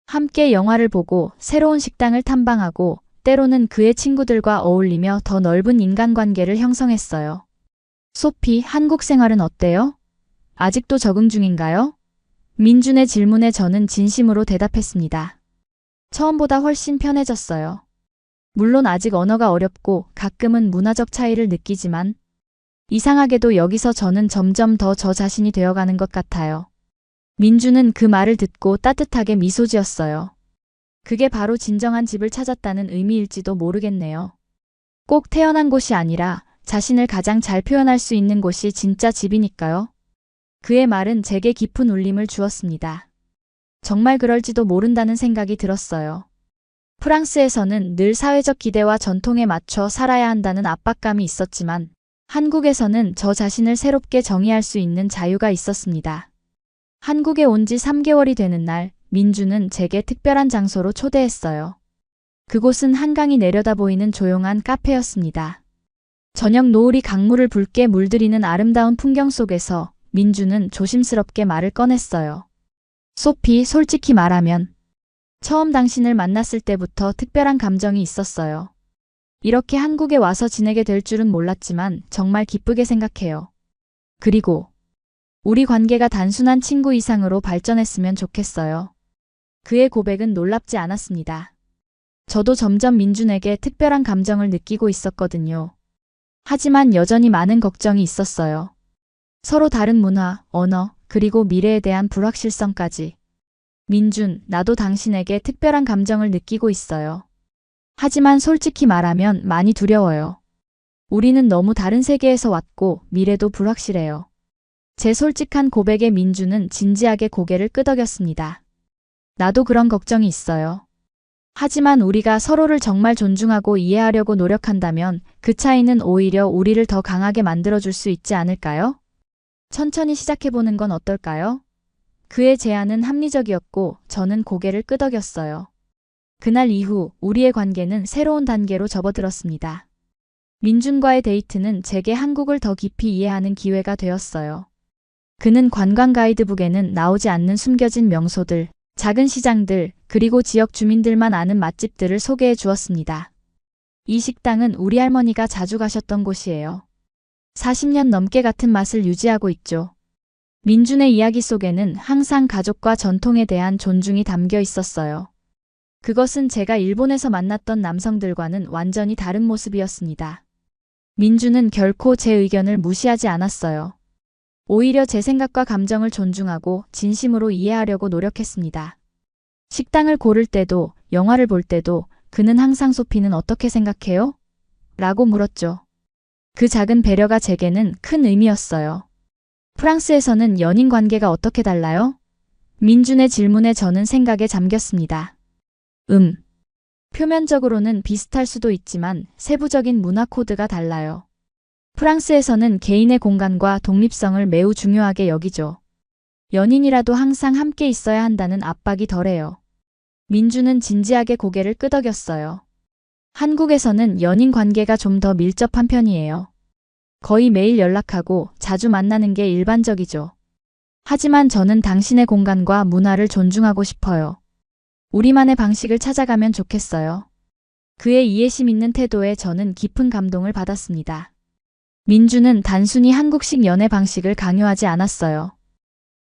함께 영화를 보고 새로운 식당을 탐방하고 때로는 그의 친구들과 어울리며 더 넓은 인간관계를 형성했어요. 소피, 한국 생활은 어때요? 아직도 적응 중인가요? 민준의 질문에 저는 진심으로 대답했습니다. 처음보다 훨씬 편해졌어요. 물론 아직 언어가 어렵고 가끔은 문화적 차이를 느끼지만 이상하게도 여기서 저는 점점 더 저 자신이 되어가는 것 같아요. 민주는 그 말을 듣고 따뜻하게 미소 지었어요. 그게 바로 진정한 집을 찾았다는 의미일지도 모르겠네요. 꼭 태어난 곳이 아니라 자신을 가장 잘 표현할 수 있는 곳이 진짜 집이니까요. 그의 말은 제게 깊은 울림을 주었습니다. 정말 그럴지도 모른다는 생각이 들었어요. 프랑스에서는 늘 사회적 기대와 전통에 맞춰 살아야 한다는 압박감이 있었지만 한국에서는 저 자신을 새롭게 정의할 수 있는 자유가 있었습니다. 한국에 온 지 3개월이 되는 날, 민주는 제게 특별한 장소로 초대했어요. 그곳은 한강이 내려다 보이는 조용한 카페였습니다. 저녁 노을이 강물을 붉게 물들이는 아름다운 풍경 속에서 민주는 조심스럽게 말을 꺼냈어요. 소피, 솔직히 말하면 처음 당신을 만났을 때부터 특별한 감정이 있었어요. 이렇게 한국에 와서 지내게 될 줄은 몰랐지만 정말 기쁘게 생각해요. 그리고 우리 관계가 단순한 친구 이상으로 발전했으면 좋겠어요. 그의 고백은 놀랍지 않았습니다. 저도 점점 민준에게 특별한 감정을 느끼고 있었거든요. 하지만 여전히 많은 걱정이 있었어요. 서로 다른 문화, 언어, 그리고 미래에 대한 불확실성까지. 민준, 나도 당신에게 특별한 감정을 느끼고 있어요. 하지만 솔직히 말하면 많이 두려워요. 우리는 너무 다른 세계에서 왔고 미래도 불확실해요. 제 솔직한 고백에 민준은 진지하게 고개를 끄덕였습니다. 나도 그런 걱정이 있어요. 하지만 우리가 서로를 정말 존중하고 이해하려고 노력한다면 그 차이는 오히려 우리를 더 강하게 만들어줄 수 있지 않을까요? 천천히 시작해보는 건 어떨까요? 그의 제안은 합리적이었고 저는 고개를 끄덕였어요. 그날 이후 우리의 관계는 새로운 단계로 접어들었습니다. 민준과의 데이트는 제게 한국을 더 깊이 이해하는 기회가 되었어요. 그는 관광 가이드북에는 나오지 않는 숨겨진 명소들, 작은 시장들, 그리고 지역 주민들만 아는 맛집들을 소개해 주었습니다. 이 식당은 우리 할머니가 자주 가셨던 곳이에요. 40년 넘게 같은 맛을 유지하고 있죠. 민준의 이야기 속에는 항상 가족과 전통에 대한 존중이 담겨 있었어요. 그것은 제가 일본에서 만났던 남성들과는 완전히 다른 모습이었습니다. 민준은 결코 제 의견을 무시하지 않았어요. 오히려 제 생각과 감정을 존중하고 진심으로 이해하려고 노력했습니다. 식당을 고를 때도, 영화를 볼 때도 그는 항상 소피는 어떻게 생각해요? 라고 물었죠. 그 작은 배려가 제게는 큰 의미였어요. 프랑스에서는 연인 관계가 어떻게 달라요? 민준의 질문에 저는 생각에 잠겼습니다. 표면적으로는 비슷할 수도 있지만 세부적인 문화 코드가 달라요. 프랑스에서는 개인의 공간과 독립성을 매우 중요하게 여기죠. 연인이라도 항상 함께 있어야 한다는 압박이 덜해요. 민주는 진지하게 고개를 끄덕였어요. 한국에서는 연인 관계가 좀 더 밀접한 편이에요. 거의 매일 연락하고 자주 만나는 게 일반적이죠. 하지만 저는 당신의 공간과 문화를 존중하고 싶어요. 우리만의 방식을 찾아가면 좋겠어요. 그의 이해심 있는 태도에 저는 깊은 감동을 받았습니다. 민주는 단순히 한국식 연애 방식을 강요하지 않았어요.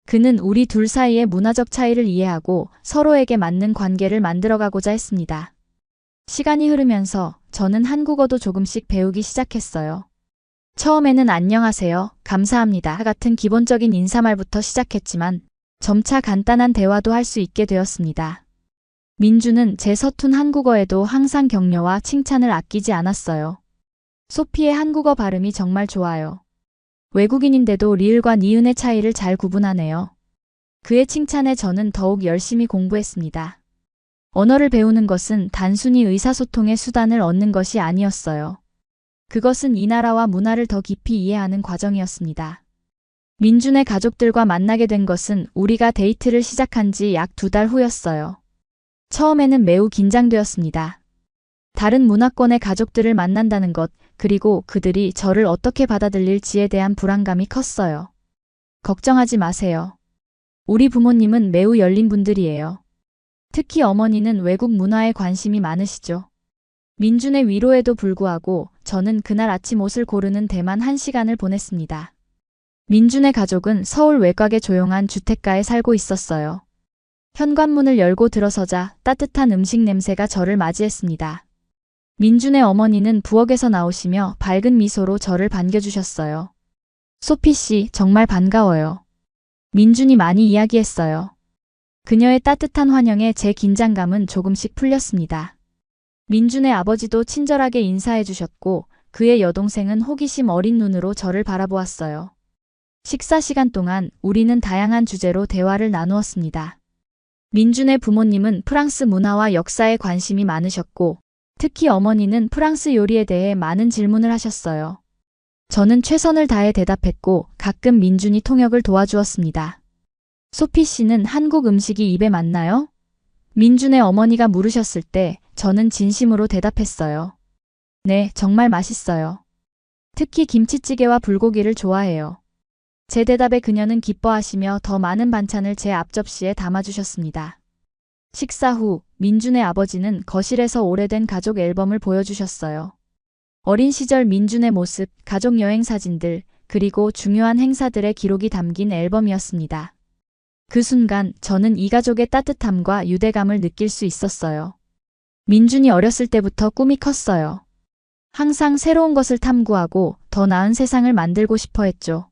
그는 우리 둘 사이의 문화적 차이를 이해하고 서로에게 맞는 관계를 만들어가고자 했습니다. 시간이 흐르면서 저는 한국어도 조금씩 배우기 시작했어요. 처음에는 안녕하세요, 감사합니다 같은 기본적인 인사말부터 시작했지만 점차 간단한 대화도 할 수 있게 되었습니다. 민주는 제 서툰 한국어에도 항상 격려와 칭찬을 아끼지 않았어요. 소피의 한국어 발음이 정말 좋아요. 외국인인데도 리을과 니은의 차이를 잘 구분하네요. 그의 칭찬에 저는 더욱 열심히 공부했습니다. 언어를 배우는 것은 단순히 의사소통의 수단을 얻는 것이 아니었어요. 그것은 이 나라와 문화를 더 깊이 이해하는 과정이었습니다. 민준의 가족들과 만나게 된 것은 우리가 데이트를 시작한 지 약 2달 후였어요. 처음에는 매우 긴장되었습니다. 다른 문화권의 가족들을 만난다는 것, 그리고 그들이 저를 어떻게 받아들일지에 대한 불안감이 컸어요. 걱정하지 마세요. 우리 부모님은 매우 열린 분들이에요. 특히 어머니는 외국 문화에 관심이 많으시죠. 민준의 위로에도 불구하고 저는 그날 아침 옷을 고르는 데만 1시간을 보냈습니다. 민준의 가족은 서울 외곽의 조용한 주택가에 살고 있었어요. 현관문을 열고 들어서자 따뜻한 음식 냄새가 저를 맞이했습니다. 민준의 어머니는 부엌에서 나오시며 밝은 미소로 저를 반겨주셨어요. 소피 씨, 정말 반가워요. 민준이 많이 이야기했어요. 그녀의 따뜻한 환영에 제 긴장감은 조금씩 풀렸습니다. 민준의 아버지도 친절하게 인사해 주셨고 그의 여동생은 호기심 어린 눈으로 저를 바라보았어요. 식사 시간 동안 우리는 다양한 주제로 대화를 나누었습니다. 민준의 부모님은 프랑스 문화와 역사에 관심이 많으셨고 특히 어머니는 프랑스 요리에 대해 많은 질문을 하셨어요. 저는 최선을 다해 대답했고 가끔 민준이 통역을 도와주었습니다. 소피 씨는 한국 음식이 입에 맞나요? 민준의 어머니가 물으셨을 때 저는 진심으로 대답했어요. 네, 정말 맛있어요. 특히 김치찌개와 불고기를 좋아해요. 제 대답에 그녀는 기뻐하시며 더 많은 반찬을 제 앞접시에 담아주셨습니다. 식사 후 민준의 아버지는 거실에서 오래된 가족 앨범을 보여주셨어요. 어린 시절 민준의 모습, 가족 여행 사진들, 그리고 중요한 행사들의 기록이 담긴 앨범이었습니다. 그 순간 저는 이 가족의 따뜻함과 유대감을 느낄 수 있었어요. 민준이 어렸을 때부터 꿈이 컸어요. 항상 새로운 것을 탐구하고 더 나은 세상을 만들고 싶어 했죠.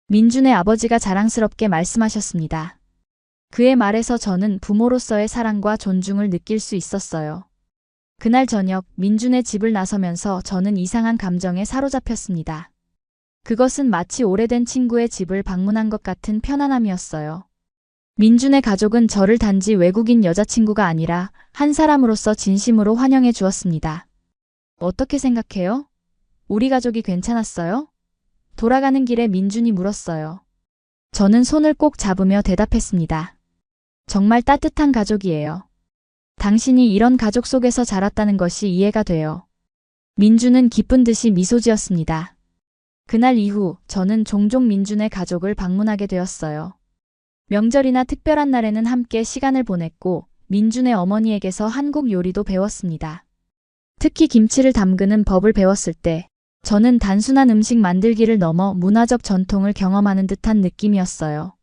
민준의 아버지가 자랑스럽게 말씀하셨습니다. 그의 말에서 저는 부모로서의 사랑과 존중을 느낄 수 있었어요. 그날 저녁 민준의 집을 나서면서 저는 이상한 감정에 사로잡혔습니다. 그것은 마치 오래된 친구의 집을 방문한 것 같은 편안함이었어요. 민준의 가족은 저를 단지 외국인 여자친구가 아니라 한 사람으로서 진심으로 환영해 주었습니다. 어떻게 생각해요? 우리 가족이 괜찮았어요? 돌아가는 길에 민준이 물었어요. 저는 손을 꼭 잡으며 대답했습니다. 정말 따뜻한 가족이에요. 당신이 이런 가족 속에서 자랐다는 것이 이해가 돼요. 민준은 기쁜 듯이 미소 지었습니다. 그날 이후 저는 종종 민준의 가족을 방문하게 되었어요. 명절이나 특별한 날에는 함께 시간을 보냈고 민준의 어머니에게서 한국 요리도 배웠습니다. 특히 김치를 담그는 법을 배웠을 때 저는 단순한 음식 만들기를 넘어 문화적 전통을 경험하는 듯한 느낌이었어요.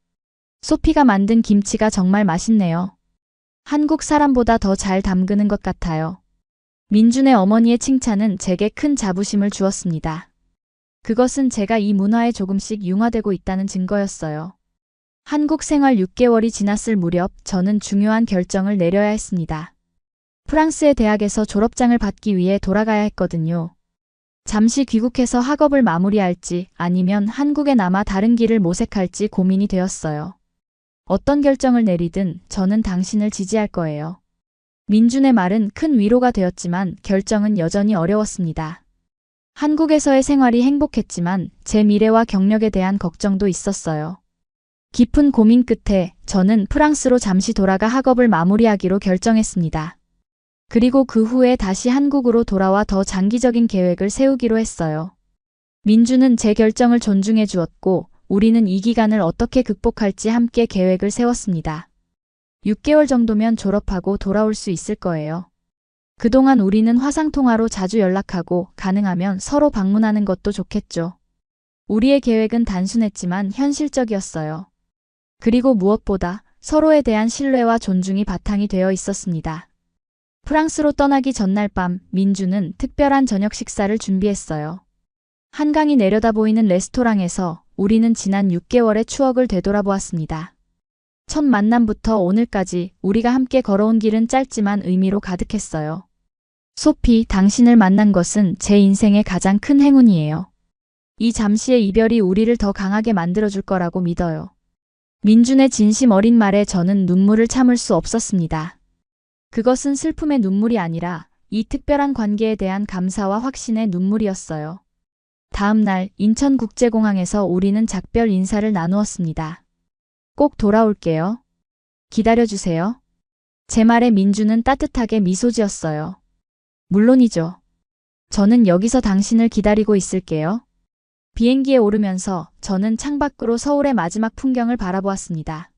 소피가 만든 김치가 정말 맛있네요. 한국 사람보다 더 잘 담그는 것 같아요. 민준의 어머니의 칭찬은 제게 큰 자부심을 주었습니다. 그것은 제가 이 문화에 조금씩 융화되고 있다는 증거였어요. 한국 생활 6개월이 지났을 무렵 저는 중요한 결정을 내려야 했습니다. 프랑스의 대학에서 졸업장을 받기 위해 돌아가야 했거든요. 잠시 귀국해서 학업을 마무리할지 아니면 한국에 남아 다른 길을 모색할지 고민이 되었어요. 어떤 결정을 내리든 저는 당신을 지지할 거예요. 민준의 말은 큰 위로가 되었지만 결정은 여전히 어려웠습니다. 한국에서의 생활이 행복했지만 제 미래와 경력에 대한 걱정도 있었어요. 깊은 고민 끝에 저는 프랑스로 잠시 돌아가 학업을 마무리하기로 결정했습니다. 그리고 그 후에 다시 한국으로 돌아와 더 장기적인 계획을 세우기로 했어요. 민주는 제 결정을 존중해 주었고 우리는 이 기간을 어떻게 극복할지 함께 계획을 세웠습니다. 6개월 정도면 졸업하고 돌아올 수 있을 거예요. 그동안 우리는 화상통화로 자주 연락하고 가능하면 서로 방문하는 것도 좋겠죠. 우리의 계획은 단순했지만 현실적이었어요. 그리고 무엇보다 서로에 대한 신뢰와 존중이 바탕이 되어 있었습니다. 프랑스로 떠나기 전날 밤 민주는 특별한 저녁 식사를 준비했어요. 한강이 내려다 보이는 레스토랑에서 우리는 지난 6개월의 추억을 되돌아보았습니다. 첫 만남부터 오늘까지 우리가 함께 걸어온 길은 짧지만 의미로 가득했어요. 소피, 당신을 만난 것은 제 인생의 가장 큰 행운이에요. 이 잠시의 이별이 우리를 더 강하게 만들어줄 거라고 믿어요. 민준의 진심 어린 말에 저는 눈물을 참을 수 없었습니다. 그것은 슬픔의 눈물이 아니라 이 특별한 관계에 대한 감사와 확신의 눈물이었어요. 다음 날 인천국제공항에서 우리는 작별 인사를 나누었습니다. 꼭 돌아올게요. 기다려주세요. 제 말에 민주는 따뜻하게 미소 지었어요. 물론이죠. 저는 여기서 당신을 기다리고 있을게요. 비행기에 오르면서 저는 창밖으로 서울의 마지막 풍경을 바라보았습니다.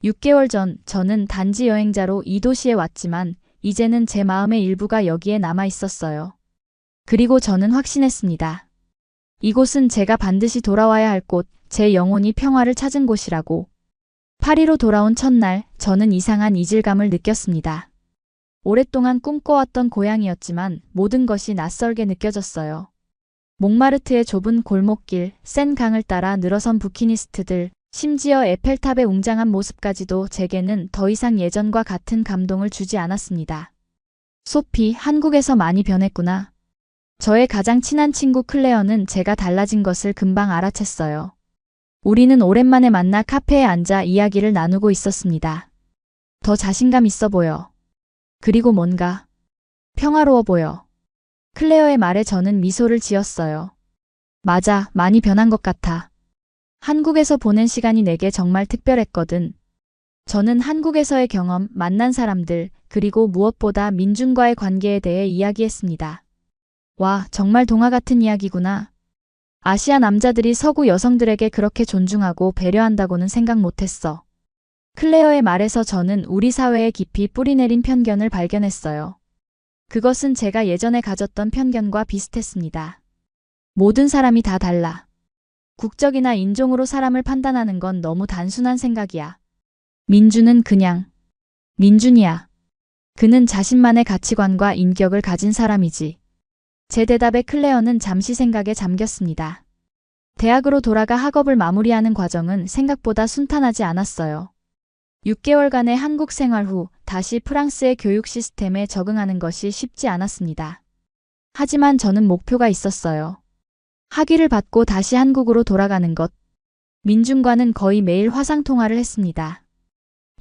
6개월 전 저는 단지 여행자로 이 도시에 왔지만 이제는 제 마음의 일부가 여기에 남아 있었어요. 그리고 저는 확신했습니다. 이곳은 제가 반드시 돌아와야 할 곳, 제 영혼이 평화를 찾은 곳이라고. 파리로 돌아온 첫날 저는 이상한 이질감을 느꼈습니다. 오랫동안 꿈꿔왔던 고향이었지만 모든 것이 낯설게 느껴졌어요. 몽마르트의 좁은 골목길, 센 강을 따라 늘어선 부키니스트들, 심지어 에펠탑의 웅장한 모습까지도 제게는 더 이상 예전과 같은 감동을 주지 않았습니다. 소피, 한국에서 많이 변했구나. 저의 가장 친한 친구 클레어는 제가 달라진 것을 금방 알아챘어요. 우리는 오랜만에 만나 카페에 앉아 이야기를 나누고 있었습니다. 더 자신감 있어 보여. 그리고 뭔가 평화로워 보여. 클레어의 말에 저는 미소를 지었어요. 맞아, 많이 변한 것 같아. 한국에서 보낸 시간이 내게 정말 특별했거든. 저는 한국에서의 경험, 만난 사람들, 그리고 무엇보다 민준과의 관계에 대해 이야기했습니다. 와, 정말 동화 같은 이야기구나. 아시아 남자들이 서구 여성들에게 그렇게 존중하고 배려한다고는 생각 못했어. 클레어의 말에서 저는 우리 사회에 깊이 뿌리내린 편견을 발견했어요. 그것은 제가 예전에 가졌던 편견과 비슷했습니다. 모든 사람이 다 달라. 국적이나 인종으로 사람을 판단하는 건 너무 단순한 생각이야. 민준은 그냥 민준이야. 그는 자신만의 가치관과 인격을 가진 사람이지. 제 대답에 클레어는 잠시 생각에 잠겼습니다. 대학으로 돌아가 학업을 마무리하는 과정은 생각보다 순탄하지 않았어요. 6개월간의 한국 생활 후 다시 프랑스의 교육 시스템에 적응하는 것이 쉽지 않았습니다. 하지만 저는 목표가 있었어요. 학위를 받고 다시 한국으로 돌아가는 것. 민준과는 거의 매일 화상통화를 했습니다.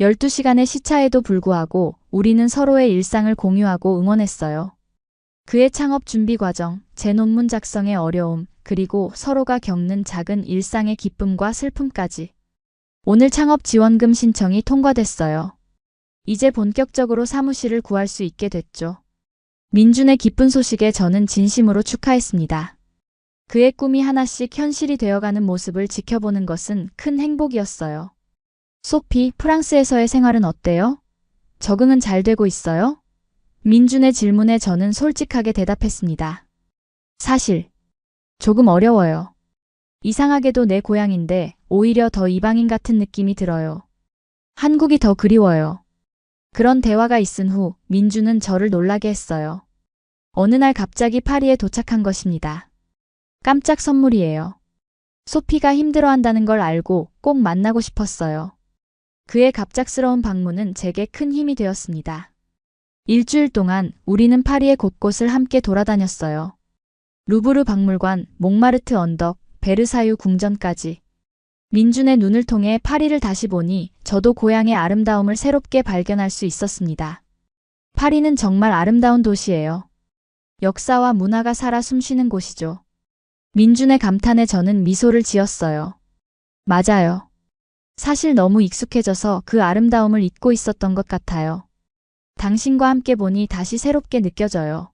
12시간의 시차에도 불구하고 우리는 서로의 일상을 공유하고 응원했어요. 그의 창업 준비 과정, 제 논문 작성의 어려움, 그리고 서로가 겪는 작은 일상의 기쁨과 슬픔까지. 오늘 창업 지원금 신청이 통과됐어요. 이제 본격적으로 사무실을 구할 수 있게 됐죠. 민준의 기쁜 소식에 저는 진심으로 축하했습니다. 그의 꿈이 하나씩 현실이 되어가는 모습을 지켜보는 것은 큰 행복이었어요. 소피, 프랑스에서의 생활은 어때요? 적응은 잘 되고 있어요? 민준의 질문에 저는 솔직하게 대답했습니다. 사실 조금 어려워요. 이상하게도 내 고향인데 오히려 더 이방인 같은 느낌이 들어요. 한국이 더 그리워요. 그런 대화가 있은 후 민준은 저를 놀라게 했어요. 어느 날 갑자기 파리에 도착한 것입니다. 깜짝 선물이에요. 소피가 힘들어한다는 걸 알고 꼭 만나고 싶었어요. 그의 갑작스러운 방문은 제게 큰 힘이 되었습니다. 일주일 동안 우리는 파리의 곳곳을 함께 돌아다녔어요. 루브르 박물관, 몽마르트 언덕, 베르사유 궁전까지. 민준의 눈을 통해 파리를 다시 보니 저도 고향의 아름다움을 새롭게 발견할 수 있었습니다. 파리는 정말 아름다운 도시예요. 역사와 문화가 살아 숨쉬는 곳이죠. 민준의 감탄에 저는 미소를 지었어요. 맞아요. 사실 너무 익숙해져서 그 아름다움을 잊고 있었던 것 같아요. 당신과 함께 보니 다시 새롭게 느껴져요.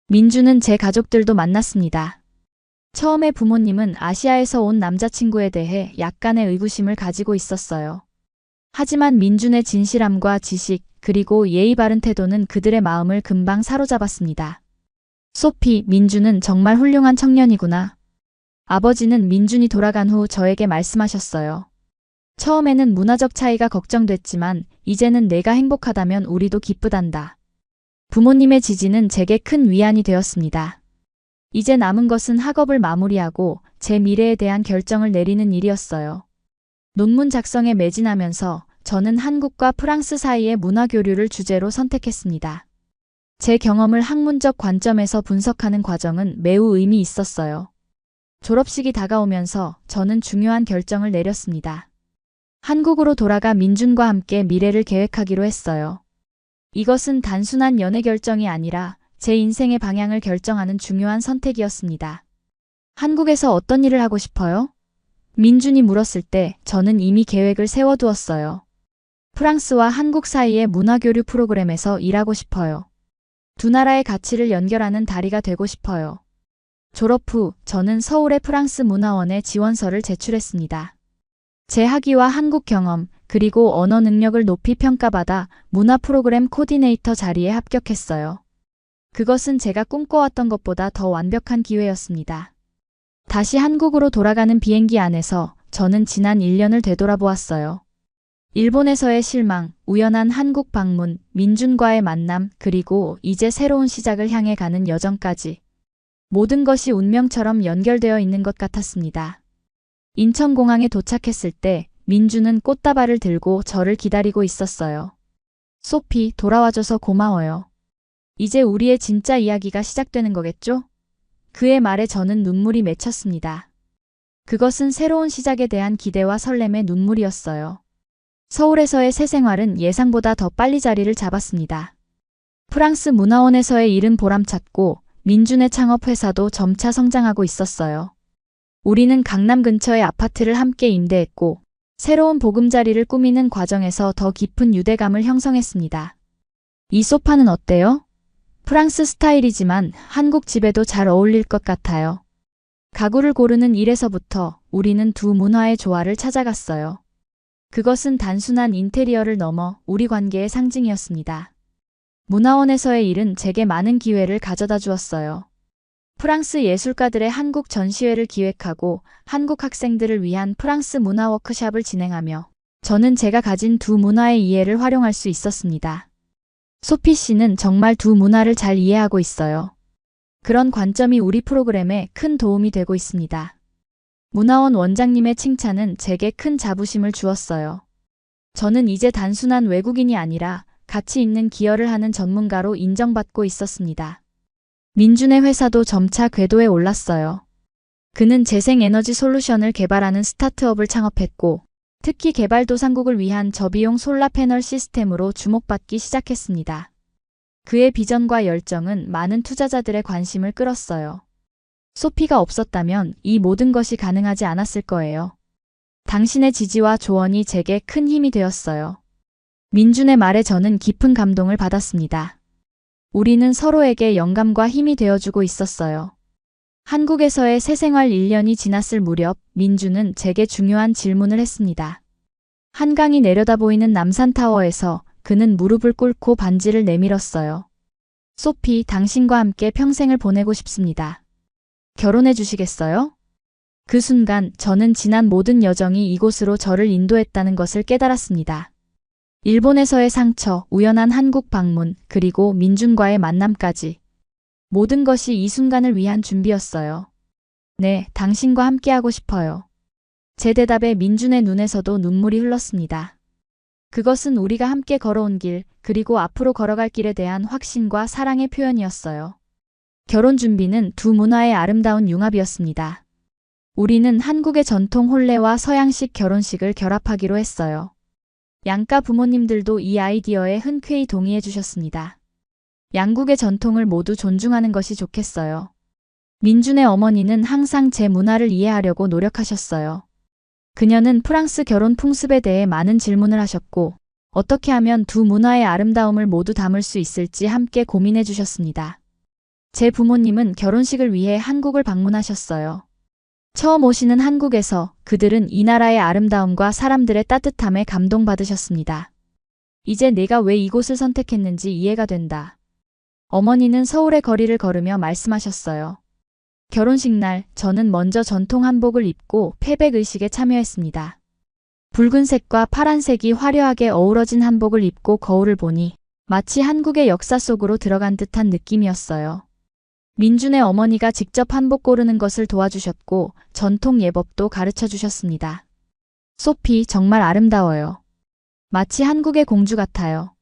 민준은 제 가족들도 만났습니다. 처음에 부모님은 아시아에서 온 남자친구에 대해 약간의 의구심을 가지고 있었어요. 하지만 민준의 진실함과 지식, 그리고 예의 바른 태도는 그들의 마음을 금방 사로잡았습니다. 소피, 민준은 정말 훌륭한 청년이구나. 아버지는 민준이 돌아간 후 저에게 말씀하셨어요. 처음에는 문화적 차이가 걱정됐지만 이제는 내가 행복하다면 우리도 기쁘단다. 부모님의 지지는 제게 큰 위안이 되었습니다. 이제 남은 것은 학업을 마무리하고 제 미래에 대한 결정을 내리는 일이었어요. 논문 작성에 매진하면서 저는 한국과 프랑스 사이의 문화 교류를 주제로 선택했습니다. 제 경험을 학문적 관점에서 분석하는 과정은 매우 의미 있었어요. 졸업식이 다가오면서 저는 중요한 결정을 내렸습니다. 한국으로 돌아가 민준과 함께 미래를 계획하기로 했어요. 이것은 단순한 연애 결정이 아니라 제 인생의 방향을 결정하는 중요한 선택이었습니다. 한국에서 어떤 일을 하고 싶어요? 민준이 물었을 때 저는 이미 계획을 세워두었어요. 프랑스와 한국 사이의 문화교류 프로그램에서 일하고 싶어요. 두 나라의 가치를 연결하는 다리가 되고 싶어요. 졸업 후 저는 서울의 프랑스 문화원에 지원서를 제출했습니다. 제 학위와 한국 경험, 그리고 언어 능력을 높이 평가받아 문화 프로그램 코디네이터 자리에 합격했어요. 그것은 제가 꿈꿔왔던 것보다 더 완벽한 기회였습니다. 다시 한국으로 돌아가는 비행기 안에서 저는 지난 1년을 되돌아보았어요. 일본에서의 실망, 우연한 한국 방문, 민준과의 만남, 그리고 이제 새로운 시작을 향해 가는 여정까지. 모든 것이 운명처럼 연결되어 있는 것 같았습니다. 인천공항에 도착했을 때 민준은 꽃다발을 들고 저를 기다리고 있었어요. 소피, 돌아와줘서 고마워요. 이제 우리의 진짜 이야기가 시작되는 거겠죠? 그의 말에 저는 눈물이 맺혔습니다. 그것은 새로운 시작에 대한 기대와 설렘의 눈물이었어요. 서울에서의 새 생활은 예상보다 더 빨리 자리를 잡았습니다. 프랑스 문화원에서의 일은 보람찼고 민준의 창업 회사도 점차 성장하고 있었어요. 우리는 강남 근처의 아파트를 함께 임대했고 새로운 보금자리를 꾸미는 과정에서 더 깊은 유대감을 형성했습니다. 이 소파는 어때요? 프랑스 스타일이지만 한국 집에도 잘 어울릴 것 같아요. 가구를 고르는 일에서부터 우리는 두 문화의 조화를 찾아갔어요. 그것은 단순한 인테리어를 넘어 우리 관계의 상징이었습니다. 문화원에서의 일은 제게 많은 기회를 가져다 주었어요. 프랑스 예술가들의 한국 전시회를 기획하고 한국 학생들을 위한 프랑스 문화 워크숍을 진행하며 저는 제가 가진 두 문화의 이해를 활용할 수 있었습니다. 소피 씨는 정말 두 문화를 잘 이해하고 있어요. 그런 관점이 우리 프로그램에 큰 도움이 되고 있습니다. 문화원 원장님의 칭찬은 제게 큰 자부심을 주었어요. 저는 이제 단순한 외국인이 아니라 가치 있는 기여를 하는 전문가로 인정받고 있었습니다. 민준의 회사도 점차 궤도에 올랐어요. 그는 재생에너지 솔루션을 개발하는 스타트업을 창업했고 특히 개발도상국을 위한 저비용 솔라 패널 시스템으로 주목받기 시작했습니다. 그의 비전과 열정은 많은 투자자들의 관심을 끌었어요. 소피가 없었다면 이 모든 것이 가능하지 않았을 거예요. 당신의 지지와 조언이 제게 큰 힘이 되었어요. 민준의 말에 저는 깊은 감동을 받았습니다. 우리는 서로에게 영감과 힘이 되어주고 있었어요. 한국에서의 새 생활 1년이 지났을 무렵 민준은 제게 중요한 질문을 했습니다. 한강이 내려다 보이는 남산타워에서 그는 무릎을 꿇고 반지를 내밀었어요. 소피, 당신과 함께 평생을 보내고 싶습니다. 결혼해 주시겠어요? 그 순간 저는 지난 모든 여정이 이곳으로 저를 인도했다는 것을 깨달았습니다. 일본에서의 상처, 우연한 한국 방문, 그리고 민준과의 만남까지. 모든 것이 이 순간을 위한 준비였어요. 네, 당신과 함께하고 싶어요. 제 대답에 민준의 눈에서도 눈물이 흘렀습니다. 그것은 우리가 함께 걸어온 길, 그리고 앞으로 걸어갈 길에 대한 확신과 사랑의 표현이었어요. 결혼 준비는 두 문화의 아름다운 융합이었습니다. 우리는 한국의 전통 혼례와 서양식 결혼식을 결합하기로 했어요. 양가 부모님들도 이 아이디어에 흔쾌히 동의해 주셨습니다. 양국의 전통을 모두 존중하는 것이 좋겠어요. 민준의 어머니는 항상 제 문화를 이해하려고 노력하셨어요. 그녀는 프랑스 결혼 풍습에 대해 많은 질문을 하셨고, 어떻게 하면 두 문화의 아름다움을 모두 담을 수 있을지 함께 고민해 주셨습니다. 제 부모님은 결혼식을 위해 한국을 방문하셨어요. 처음 오시는 한국에서 그들은 이 나라의 아름다움과 사람들의 따뜻함에 감동받으셨습니다. 이제 내가 왜 이곳을 선택했는지 이해가 된다. 어머니는 서울의 거리를 걸으며 말씀하셨어요. 결혼식 날 저는 먼저 전통 한복을 입고 패백의식에 참여했습니다. 붉은색과 파란색이 화려하게 어우러진 한복을 입고 거울을 보니 마치 한국의 역사 속으로 들어간 듯한 느낌이었어요. 민준의 어머니가 직접 한복 고르는 것을 도와주셨고 전통 예법도 가르쳐 주셨습니다. 소피, 정말 아름다워요. 마치 한국의 공주 같아요.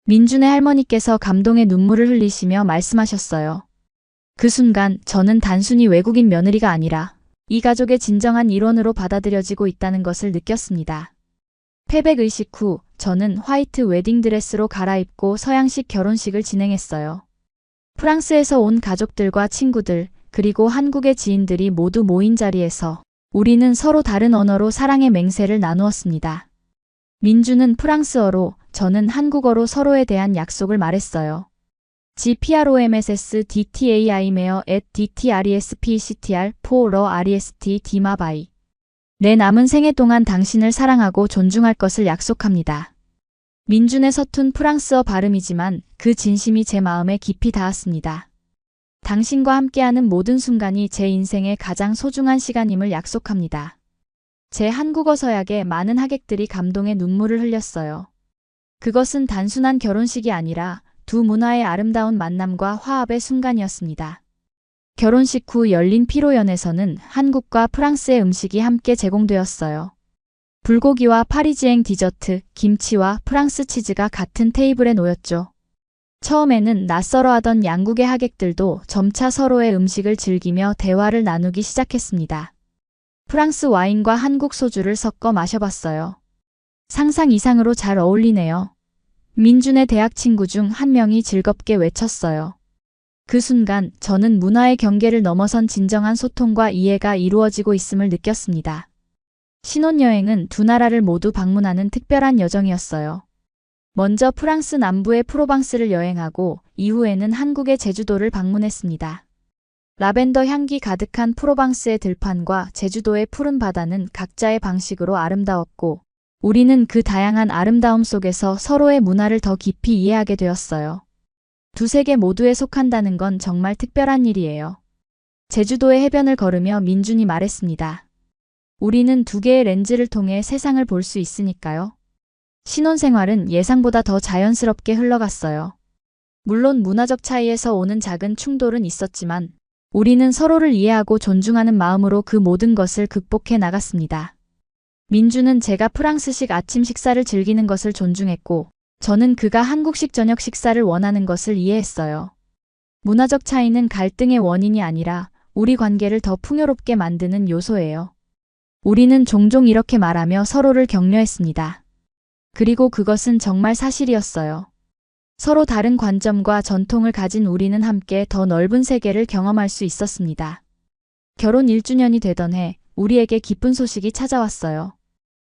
민준의 할머니께서 감동의 눈물을 흘리시며 말씀하셨어요. 그 순간 저는 단순히 외국인 며느리가 아니라 이 가족의 진정한 일원으로 받아들여지고 있다는 것을 느꼈습니다. 패백의식 후 저는 화이트 웨딩드레스로 갈아입고 서양식 결혼식을 진행했어요. 프랑스에서 온 가족들과 친구들, 그리고 한국의 지인들이 모두 모인 자리에서 우리는 서로 다른 언어로 사랑의 맹세를 나누었습니다. 민주는 프랑스어로, 저는 한국어로 서로에 대한 약속을 말했어요. GPROMSS DTAI 메어 at DTRESPCTR 포러 REST 디마바이. 내 남은 생애 동안 당신을 사랑하고 존중할 것을 약속합니다. 민준의 서툰 프랑스어 발음이지만 그 진심이 제 마음에 깊이 닿았습니다. 당신과 함께하는 모든 순간이 제 인생의 가장 소중한 시간임을 약속합니다. 제 한국어 서약에 많은 하객들이 감동의 눈물을 흘렸어요. 그것은 단순한 결혼식이 아니라 두 문화의 아름다운 만남과 화합의 순간이었습니다. 결혼식 후 열린 피로연에서는 한국과 프랑스의 음식이 함께 제공되었어요. 불고기와 파리지앵 디저트, 김치와 프랑스 치즈가 같은 테이블에 놓였죠. 처음에는 낯설어하던 양국의 하객들도 점차 서로의 음식을 즐기며 대화를 나누기 시작했습니다. 프랑스 와인과 한국 소주를 섞어 마셔봤어요. 상상 이상으로 잘 어울리네요. 민준의 대학 친구 중 한 명이 즐겁게 외쳤어요. 그 순간 저는 문화의 경계를 넘어선 진정한 소통과 이해가 이루어지고 있음을 느꼈습니다. 신혼여행은 두 나라를 모두 방문하는 특별한 여정이었어요. 먼저 프랑스 남부의 프로방스를 여행하고 이후에는 한국의 제주도를 방문했습니다. 라벤더 향기 가득한 프로방스의 들판과 제주도의 푸른 바다는 각자의 방식으로 아름다웠고 우리는 그 다양한 아름다움 속에서 서로의 문화를 더 깊이 이해하게 되었어요. 두 세계 모두에 속한다는 건 정말 특별한 일이에요. 제주도의 해변을 걸으며 민준이 말했습니다. 우리는 두 개의 렌즈를 통해 세상을 볼 수 있으니까요. 신혼생활은 예상보다 더 자연스럽게 흘러갔어요. 물론 문화적 차이에서 오는 작은 충돌은 있었지만 우리는 서로를 이해하고 존중하는 마음으로 그 모든 것을 극복해 나갔습니다. 민주는 제가 프랑스식 아침 식사를 즐기는 것을 존중했고 저는 그가 한국식 저녁 식사를 원하는 것을 이해했어요. 문화적 차이는 갈등의 원인이 아니라 우리 관계를 더 풍요롭게 만드는 요소예요. 우리는 종종 이렇게 말하며 서로를 격려했습니다. 그리고 그것은 정말 사실이었어요. 서로 다른 관점과 전통을 가진 우리는 함께 더 넓은 세계를 경험할 수 있었습니다. 결혼 1주년이 되던 해 우리에게 기쁜 소식이 찾아왔어요.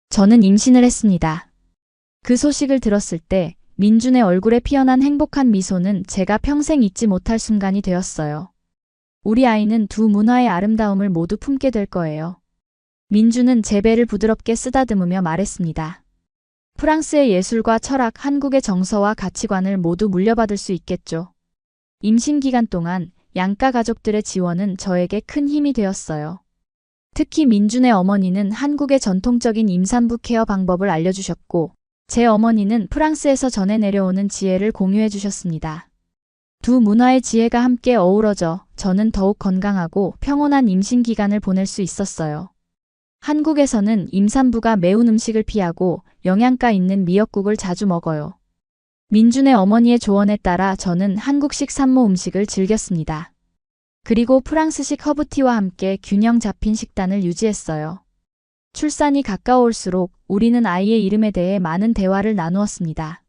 저는 임신을 했습니다. 그 소식을 들었을 때 민준의 얼굴에 피어난 행복한 미소는 제가 평생 잊지 못할 순간이 되었어요. 우리 아이는 두 문화의 아름다움을 모두 품게 될 거예요. 민준은 제 배를 부드럽게 쓰다듬으며 말했습니다. 프랑스의 예술과 철학, 한국의 정서와 가치관을 모두 물려받을 수 있겠죠. 임신 기간 동안 양가 가족들의 지원은 저에게 큰 힘이 되었어요. 특히 민준의 어머니는 한국의 전통적인 임산부 케어 방법을 알려주셨고 제 어머니는 프랑스에서 전해 내려오는 지혜를 공유해 주셨습니다. 두 문화의 지혜가 함께 어우러져 저는 더욱 건강하고 평온한 임신 기간을 보낼 수 있었어요. 한국에서는 임산부가 매운 음식을 피하고 영양가 있는 미역국을 자주 먹어요. 민준의 어머니의 조언에 따라 저는 한국식 산모 음식을 즐겼습니다. 그리고 프랑스식 허브티와 함께 균형 잡힌 식단을 유지했어요. 출산이 가까워올수록 우리는 아이의 이름에 대해 많은 대화를 나누었습니다.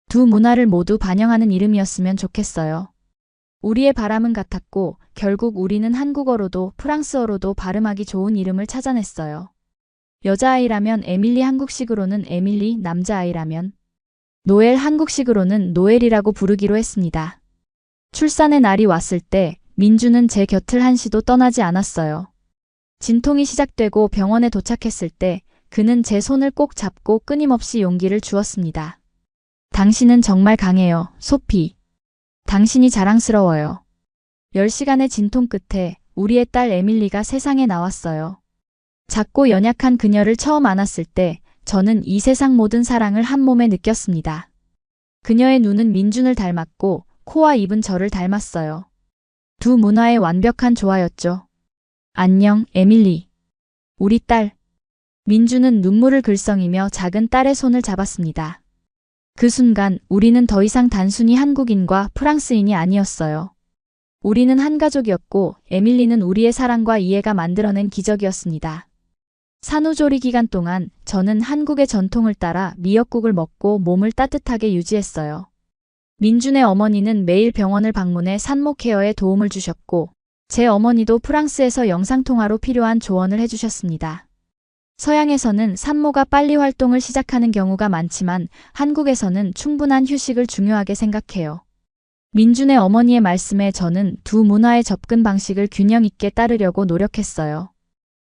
두 문화를 모두 반영하는 이름이었으면 좋겠어요. 우리의 바람은 같았고 결국 우리는 한국어로도 프랑스어로도 발음하기 좋은 이름을 찾아냈어요. 여자아이라면 에밀리, 한국식으로는 에밀리, 남자아이라면 노엘, 한국식으로는 노엘이라고 부르기로 했습니다. 출산의 날이 왔을 때 민주는 제 곁을 한시도 떠나지 않았어요. 진통이 시작되고 병원에 도착했을 때 그는 제 손을 꼭 잡고 끊임없이 용기를 주었습니다. 당신은 정말 강해요, 소피. 당신이 자랑스러워요. 10시간의 진통 끝에 우리의 딸 에밀리가 세상에 나왔어요. 작고 연약한 그녀를 처음 안았을 때 저는 이 세상 모든 사랑을 한 몸에 느꼈습니다. 그녀의 눈은 민준을 닮았고 코와 입은 저를 닮았어요. 두 문화의 완벽한 조화였죠. 안녕, 에밀리. 우리 딸. 민준은 눈물을 글썽이며 작은 딸의 손을 잡았습니다. 그 순간 우리는 더 이상 단순히 한국인과 프랑스인이 아니었어요. 우리는 한 가족이었고 에밀리는 우리의 사랑과 이해가 만들어낸 기적이었습니다. 산후조리 기간 동안 저는 한국의 전통을 따라 미역국을 먹고 몸을 따뜻하게 유지했어요. 민준의 어머니는 매일 병원을 방문해 산모 케어에 도움을 주셨고 제 어머니도 프랑스에서 영상통화로 필요한 조언을 해주셨습니다. 서양에서는 산모가 빨리 활동을 시작하는 경우가 많지만 한국에서는 충분한 휴식을 중요하게 생각해요. 민준의 어머니의 말씀에 저는 두 문화의 접근 방식을 균형 있게 따르려고 노력했어요.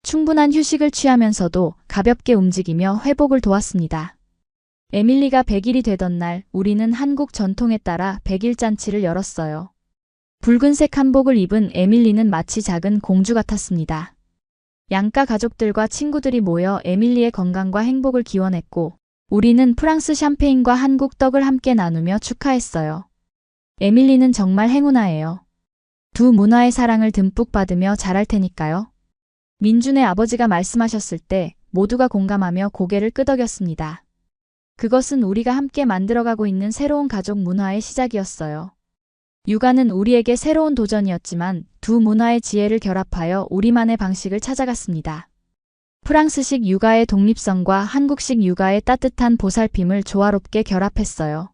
충분한 휴식을 취하면서도 가볍게 움직이며 회복을 도왔습니다. 에밀리가 100일이 되던 날 우리는 한국 전통에 따라 100일 잔치를 열었어요. 붉은색 한복을 입은 에밀리는 마치 작은 공주 같았습니다. 양가 가족들과 친구들이 모여 에밀리의 건강과 행복을 기원했고 우리는 프랑스 샴페인과 한국 떡을 함께 나누며 축하했어요. 에밀리는 정말 행운아예요. 두 문화의 사랑을 듬뿍 받으며 자랄 테니까요. 민준의 아버지가 말씀하셨을 때 모두가 공감하며 고개를 끄덕였습니다. 그것은 우리가 함께 만들어가고 있는 새로운 가족 문화의 시작이었어요. 육아는 우리에게 새로운 도전이었지만 두 문화의 지혜를 결합하여 우리만의 방식을 찾아갔습니다. 프랑스식 육아의 독립성과 한국식 육아의 따뜻한 보살핌을 조화롭게 결합했어요.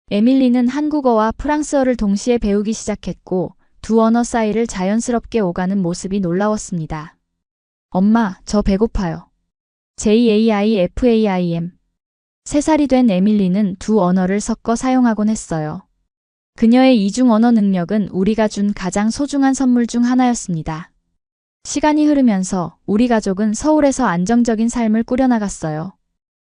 에밀리는 한국어와 프랑스어를 동시에 배우기 시작했고 두 언어 사이를 자연스럽게 오가는 모습이 놀라웠습니다. 엄마, 저 배고파요. JAIFAIM 3살이 된 에밀리는 두 언어를 섞어 사용하곤 했어요. 그녀의 이중 언어 능력은 우리가 준 가장 소중한 선물 중 하나였습니다. 시간이 흐르면서 우리 가족은 서울에서 안정적인 삶을 꾸려나갔어요.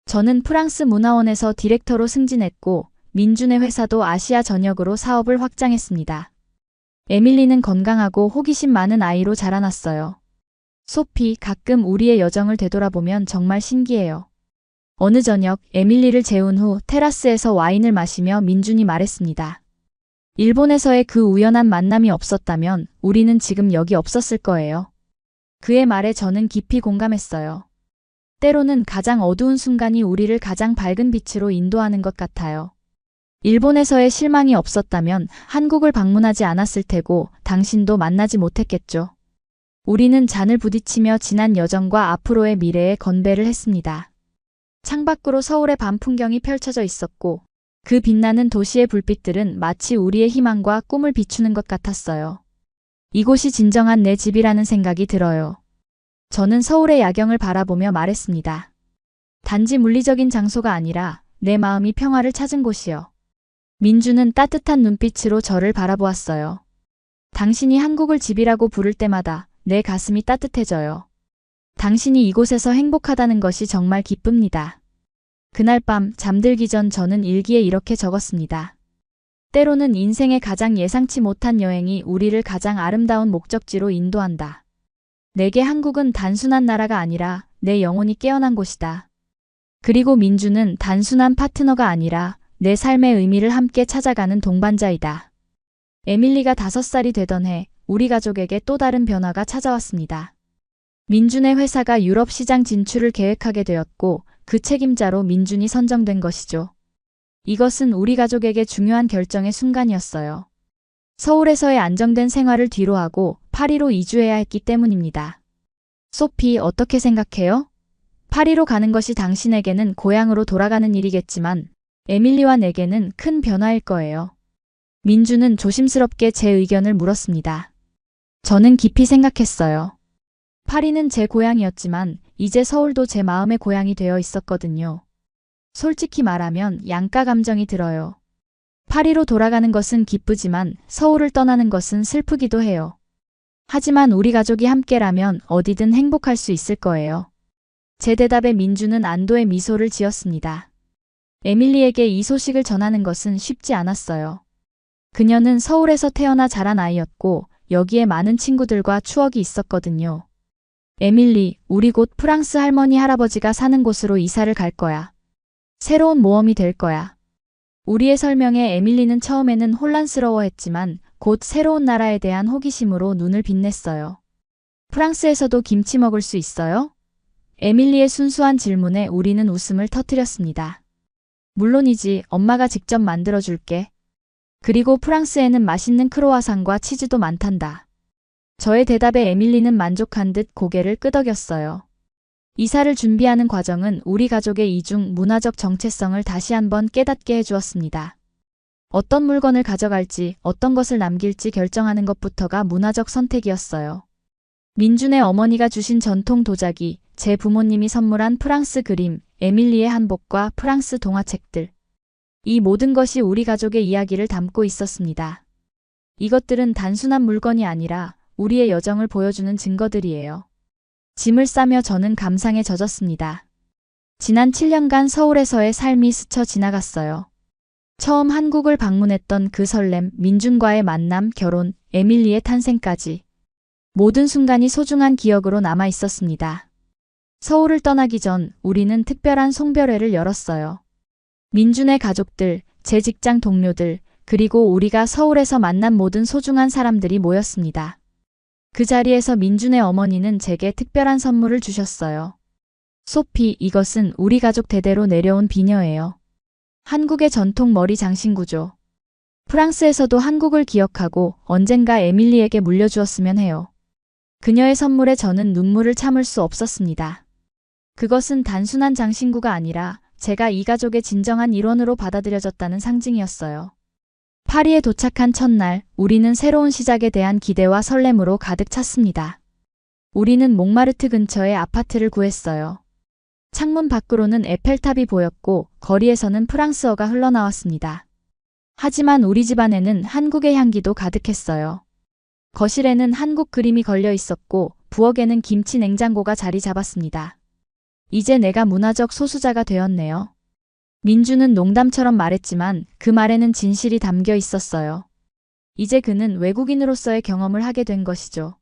저는 프랑스 문화원에서 디렉터로 승진했고 민준의 회사도 아시아 전역으로 사업을 확장했습니다. 에밀리는 건강하고 호기심 많은 아이로 자라났어요. 소피, 가끔 우리의 여정을 되돌아보면 정말 신기해요. 어느 저녁 에밀리를 재운 후 테라스에서 와인을 마시며 민준이 말했습니다. 일본에서의 그 우연한 만남이 없었다면 우리는 지금 여기 없었을 거예요. 그의 말에 저는 깊이 공감했어요. 때로는 가장 어두운 순간이 우리를 가장 밝은 빛으로 인도하는 것 같아요. 일본에서의 실망이 없었다면 한국을 방문하지 않았을 테고 당신도 만나지 못했겠죠. 우리는 잔을 부딪히며 지난 여정과 앞으로의 미래에 건배를 했습니다. 창밖으로 서울의 밤 풍경이 펼쳐져 있었고 그 빛나는 도시의 불빛들은 마치 우리의 희망과 꿈을 비추는 것 같았어요. 이곳이 진정한 내 집이라는 생각이 들어요. 저는 서울의 야경을 바라보며 말했습니다. 단지 물리적인 장소가 아니라 내 마음이 평화를 찾은 곳이요. 민주는 따뜻한 눈빛으로 저를 바라보았어요. 당신이 한국을 집이라고 부를 때마다 내 가슴이 따뜻해져요. 당신이 이곳에서 행복하다는 것이 정말 기쁩니다. 그날 밤 잠들기 전 저는 일기에 이렇게 적었습니다. 때로는 인생의 가장 예상치 못한 여행이 우리를 가장 아름다운 목적지로 인도한다. 내게 한국은 단순한 나라가 아니라 내 영혼이 깨어난 곳이다. 그리고 민주는 단순한 파트너가 아니라 내 삶의 의미를 함께 찾아가는 동반자이다. 에밀리가 5살이 되던 해 우리 가족에게 또 다른 변화가 찾아왔습니다. 민준의 회사가 유럽 시장 진출을 계획하게 되었고 그 책임자로 민준이 선정된 것이죠. 이것은 우리 가족에게 중요한 결정의 순간이었어요. 서울에서의 안정된 생활을 뒤로하고 파리로 이주해야 했기 때문입니다. 소피, 어떻게 생각해요? 파리로 가는 것이 당신에게는 고향으로 돌아가는 일이겠지만 에밀리와 내게는 큰 변화일 거예요. 민주는 조심스럽게 제 의견을 물었습니다. 저는 깊이 생각했어요. 파리는 제 고향이었지만 이제 서울도 제 마음의 고향이 되어 있었거든요. 솔직히 말하면 양가 감정이 들어요. 파리로 돌아가는 것은 기쁘지만 서울을 떠나는 것은 슬프기도 해요. 하지만 우리 가족이 함께라면 어디든 행복할 수 있을 거예요. 제 대답에 민주는 안도의 미소를 지었습니다. 에밀리에게 이 소식을 전하는 것은 쉽지 않았어요. 그녀는 서울에서 태어나 자란 아이였고 여기에 많은 친구들과 추억이 있었거든요. 에밀리, 우리 곧 프랑스 할머니 할아버지가 사는 곳으로 이사를 갈 거야. 새로운 모험이 될 거야. 우리의 설명에 에밀리는 처음에는 혼란스러워했지만 곧 새로운 나라에 대한 호기심으로 눈을 빛냈어요. 프랑스에서도 김치 먹을 수 있어요? 에밀리의 순수한 질문에 우리는 웃음을 터뜨렸습니다. 물론이지, 엄마가 직접 만들어줄게. 그리고 프랑스에는 맛있는 크로와상과 치즈도 많단다. 저의 대답에 에밀리는 만족한 듯 고개를 끄덕였어요. 이사를 준비하는 과정은 우리 가족의 이중 문화적 정체성을 다시 한번 깨닫게 해주었습니다. 어떤 물건을 가져갈지, 어떤 것을 남길지 결정하는 것부터가 문화적 선택이었어요. 민준의 어머니가 주신 전통 도자기, 제 부모님이 선물한 프랑스 그림, 에밀리의 한복과 프랑스 동화책들. 이 모든 것이 우리 가족의 이야기를 담고 있었습니다. 이것들은 단순한 물건이 아니라 우리의 여정을 보여주는 증거들이에요. 짐을 싸며 저는 감상에 젖었습니다. 지난 7년간 서울에서의 삶이 스쳐 지나갔어요. 처음 한국을 방문했던 그 설렘, 민준과의 만남, 결혼, 에밀리의 탄생까지. 모든 순간이 소중한 기억으로 남아 있었습니다. 서울을 떠나기 전 우리는 특별한 송별회를 열었어요. 민준의 가족들, 제 직장 동료들, 그리고 우리가 서울에서 만난 모든 소중한 사람들이 모였습니다. 그 자리에서 민준의 어머니는 제게 특별한 선물을 주셨어요. 소피, 이것은 우리 가족 대대로 내려온 비녀예요. 한국의 전통 머리 장신구죠. 프랑스에서도 한국을 기억하고 언젠가 에밀리에게 물려주었으면 해요. 그녀의 선물에 저는 눈물을 참을 수 없었습니다. 그것은 단순한 장신구가 아니라 제가 이 가족의 진정한 일원으로 받아들여졌다는 상징이었어요. 파리에 도착한 첫날, 우리는 새로운 시작에 대한 기대와 설렘으로 가득 찼습니다. 우리는 몽마르트 근처에 아파트를 구했어요. 창문 밖으로는 에펠탑이 보였고 거리에서는 프랑스어가 흘러나왔습니다. 하지만 우리 집 안에는 한국의 향기도 가득했어요. 거실에는 한국 그림이 걸려 있었고 부엌에는 김치 냉장고가 자리 잡았습니다. 이제 내가 문화적 소수자가 되었네요. 민주는 농담처럼 말했지만 그 말에는 진실이 담겨 있었어요. 이제 그는 외국인으로서의 경험을 하게 된 것이죠.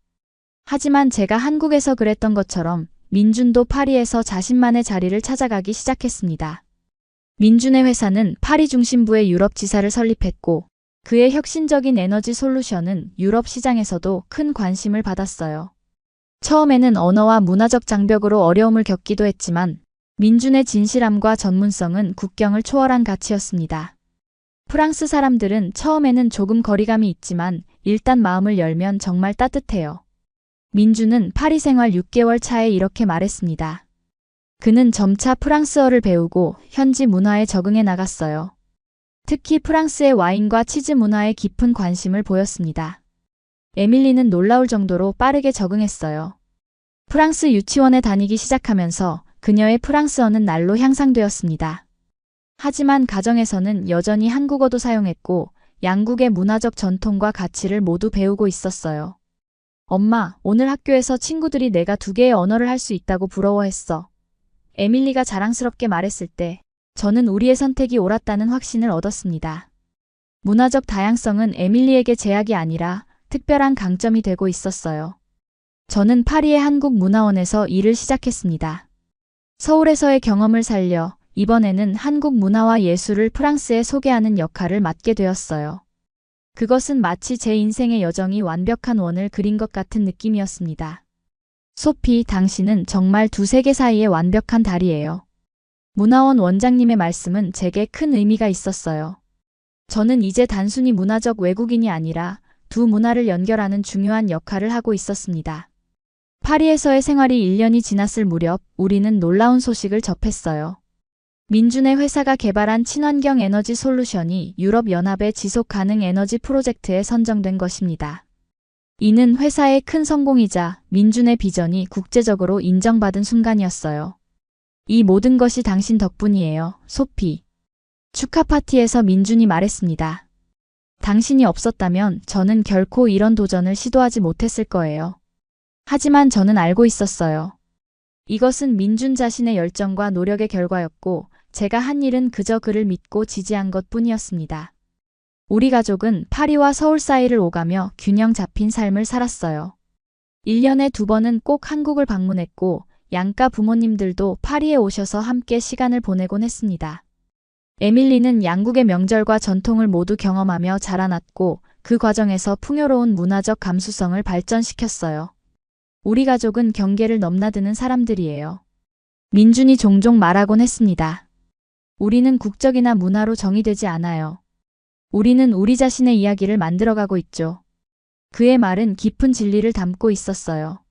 하지만 제가 한국에서 그랬던 것처럼 민준도 파리에서 자신만의 자리를 찾아가기 시작했습니다. 민준의 회사는 파리 중심부에 유럽 지사를 설립했고 그의 혁신적인 에너지 솔루션은 유럽 시장에서도 큰 관심을 받았어요. 처음에는 언어와 문화적 장벽으로 어려움을 겪기도 했지만 민준의 진실함과 전문성은 국경을 초월한 가치였습니다. 프랑스 사람들은 처음에는 조금 거리감이 있지만 일단 마음을 열면 정말 따뜻해요. 민준은 파리 생활 6개월 차에 이렇게 말했습니다. 그는 점차 프랑스어를 배우고 현지 문화에 적응해 나갔어요. 특히 프랑스의 와인과 치즈 문화에 깊은 관심을 보였습니다. 에밀리는 놀라울 정도로 빠르게 적응했어요. 프랑스 유치원에 다니기 시작하면서 그녀의 프랑스어는 날로 향상되었습니다. 하지만 가정에서는 여전히 한국어도 사용했고 양국의 문화적 전통과 가치를 모두 배우고 있었어요. 엄마, 오늘 학교에서 친구들이 내가 2개의 언어를 할 수 있다고 부러워했어. 에밀리가 자랑스럽게 말했을 때 저는 우리의 선택이 옳았다는 확신을 얻었습니다. 문화적 다양성은 에밀리에게 제약이 아니라 특별한 강점이 되고 있었어요. 저는 파리의 한국문화원에서 일을 시작했습니다. 서울에서의 경험을 살려 이번에는 한국 문화와 예술을 프랑스에 소개하는 역할을 맡게 되었어요. 그것은 마치 제 인생의 여정이 완벽한 원을 그린 것 같은 느낌이었습니다. 소피, 당신은 정말 두 세계 사이의 완벽한 다리예요. 문화원 원장님의 말씀은 제게 큰 의미가 있었어요. 저는 이제 단순히 문화적 외국인이 아니라 두 문화를 연결하는 중요한 역할을 하고 있었습니다. 파리에서의 생활이 1년이 지났을 무렵 우리는 놀라운 소식을 접했어요. 민준의 회사가 개발한 친환경 에너지 솔루션이 유럽연합의 지속가능 에너지 프로젝트에 선정된 것입니다. 이는 회사의 큰 성공이자 민준의 비전이 국제적으로 인정받은 순간이었어요. 이 모든 것이 당신 덕분이에요, 소피. 축하 파티에서 민준이 말했습니다. 당신이 없었다면 저는 결코 이런 도전을 시도하지 못했을 거예요. 하지만 저는 알고 있었어요. 이것은 민준 자신의 열정과 노력의 결과였고 제가 한 일은 그저 그를 믿고 지지한 것뿐이었습니다. 우리 가족은 파리와 서울 사이를 오가며 균형 잡힌 삶을 살았어요. 1년에 2번은 꼭 한국을 방문했고 양가 부모님들도 파리에 오셔서 함께 시간을 보내곤 했습니다. 에밀리는 양국의 명절과 전통을 모두 경험하며 자라났고 그 과정에서 풍요로운 문화적 감수성을 발전시켰어요. 우리 가족은 경계를 넘나드는 사람들이에요. 민준이 종종 말하곤 했습니다. 우리는 국적이나 문화로 정의되지 않아요. 우리는 우리 자신의 이야기를 만들어가고 있죠. 그의 말은 깊은 진리를 담고 있었어요.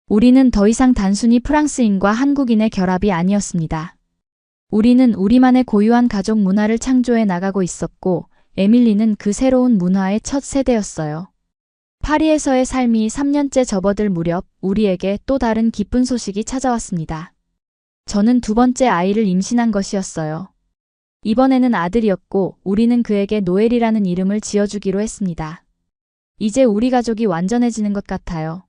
우리는 더 이상 단순히 프랑스인과 한국인의 결합이 아니었습니다. 우리는 우리만의 고유한 가족 문화를 창조해 나가고 있었고 에밀리는 그 새로운 문화의 첫 세대였어요. 파리에서의 삶이 3년째 접어들 무렵 우리에게 또 다른 기쁜 소식이 찾아왔습니다. 저는 2번째 아이를 임신한 것이었어요. 이번에는 아들이었고 우리는 그에게 노엘이라는 이름을 지어주기로 했습니다. 이제 우리 가족이 완전해지는 것 같아요.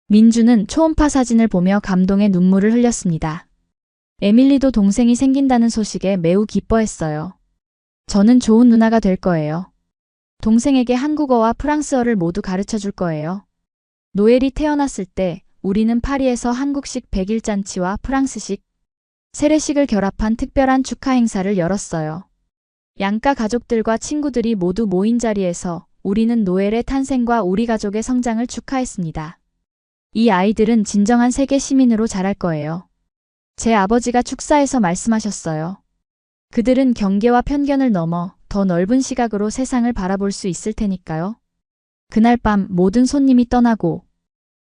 민주는 초음파 사진을 보며 감동의 눈물을 흘렸습니다. 에밀리도 동생이 생긴다는 소식에 매우 기뻐했어요. 저는 좋은 누나가 될 거예요. 동생에게 한국어와 프랑스어를 모두 가르쳐 줄 거예요. 노엘이 태어났을 때 우리는 파리에서 한국식 백일잔치와 프랑스식 세례식을 결합한 특별한 축하 행사를 열었어요. 양가 가족들과 친구들이 모두 모인 자리에서 우리는 노엘의 탄생과 우리 가족의 성장을 축하했습니다. 이 아이들은 진정한 세계 시민으로 자랄 거예요. 제 아버지가 축사에서 말씀하셨어요. 그들은 경계와 편견을 넘어 더 넓은 시각으로 세상을 바라볼 수 있을 테니까요. 그날 밤 모든 손님이 떠나고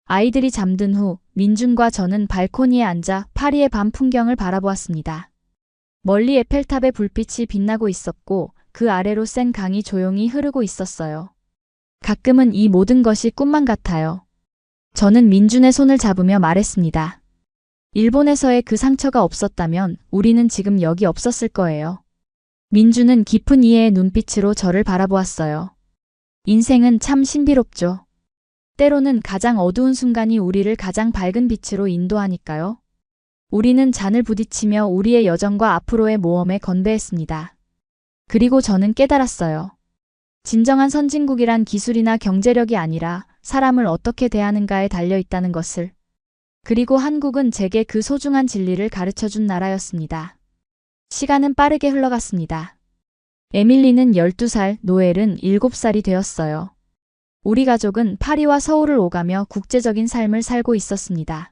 아이들이 잠든 후 민준과 저는 발코니에 앉아 파리의 밤 풍경을 바라보았습니다. 멀리 에펠탑의 불빛이 빛나고 있었고 그 아래로 센 강이 조용히 흐르고 있었어요. 가끔은 이 모든 것이 꿈만 같아요. 저는 민준의 손을 잡으며 말했습니다. 일본에서의 그 상처가 없었다면 우리는 지금 여기 없었을 거예요. 민준은 깊은 이해의 눈빛으로 저를 바라보았어요. 인생은 참 신비롭죠. 때로는 가장 어두운 순간이 우리를 가장 밝은 빛으로 인도하니까요. 우리는 잔을 부딪히며 우리의 여정과 앞으로의 모험에 건배했습니다. 그리고 저는 깨달았어요. 진정한 선진국이란 기술이나 경제력이 아니라 사람을 어떻게 대하는가에 달려 있다는 것을. 그리고 한국은 제게 그 소중한 진리를 가르쳐준 나라였습니다. 시간은 빠르게 흘러갔습니다. 에밀리는 12살, 노엘은 7살이 되었어요. 우리 가족은 파리와 서울을 오가며 국제적인 삶을 살고 있었습니다.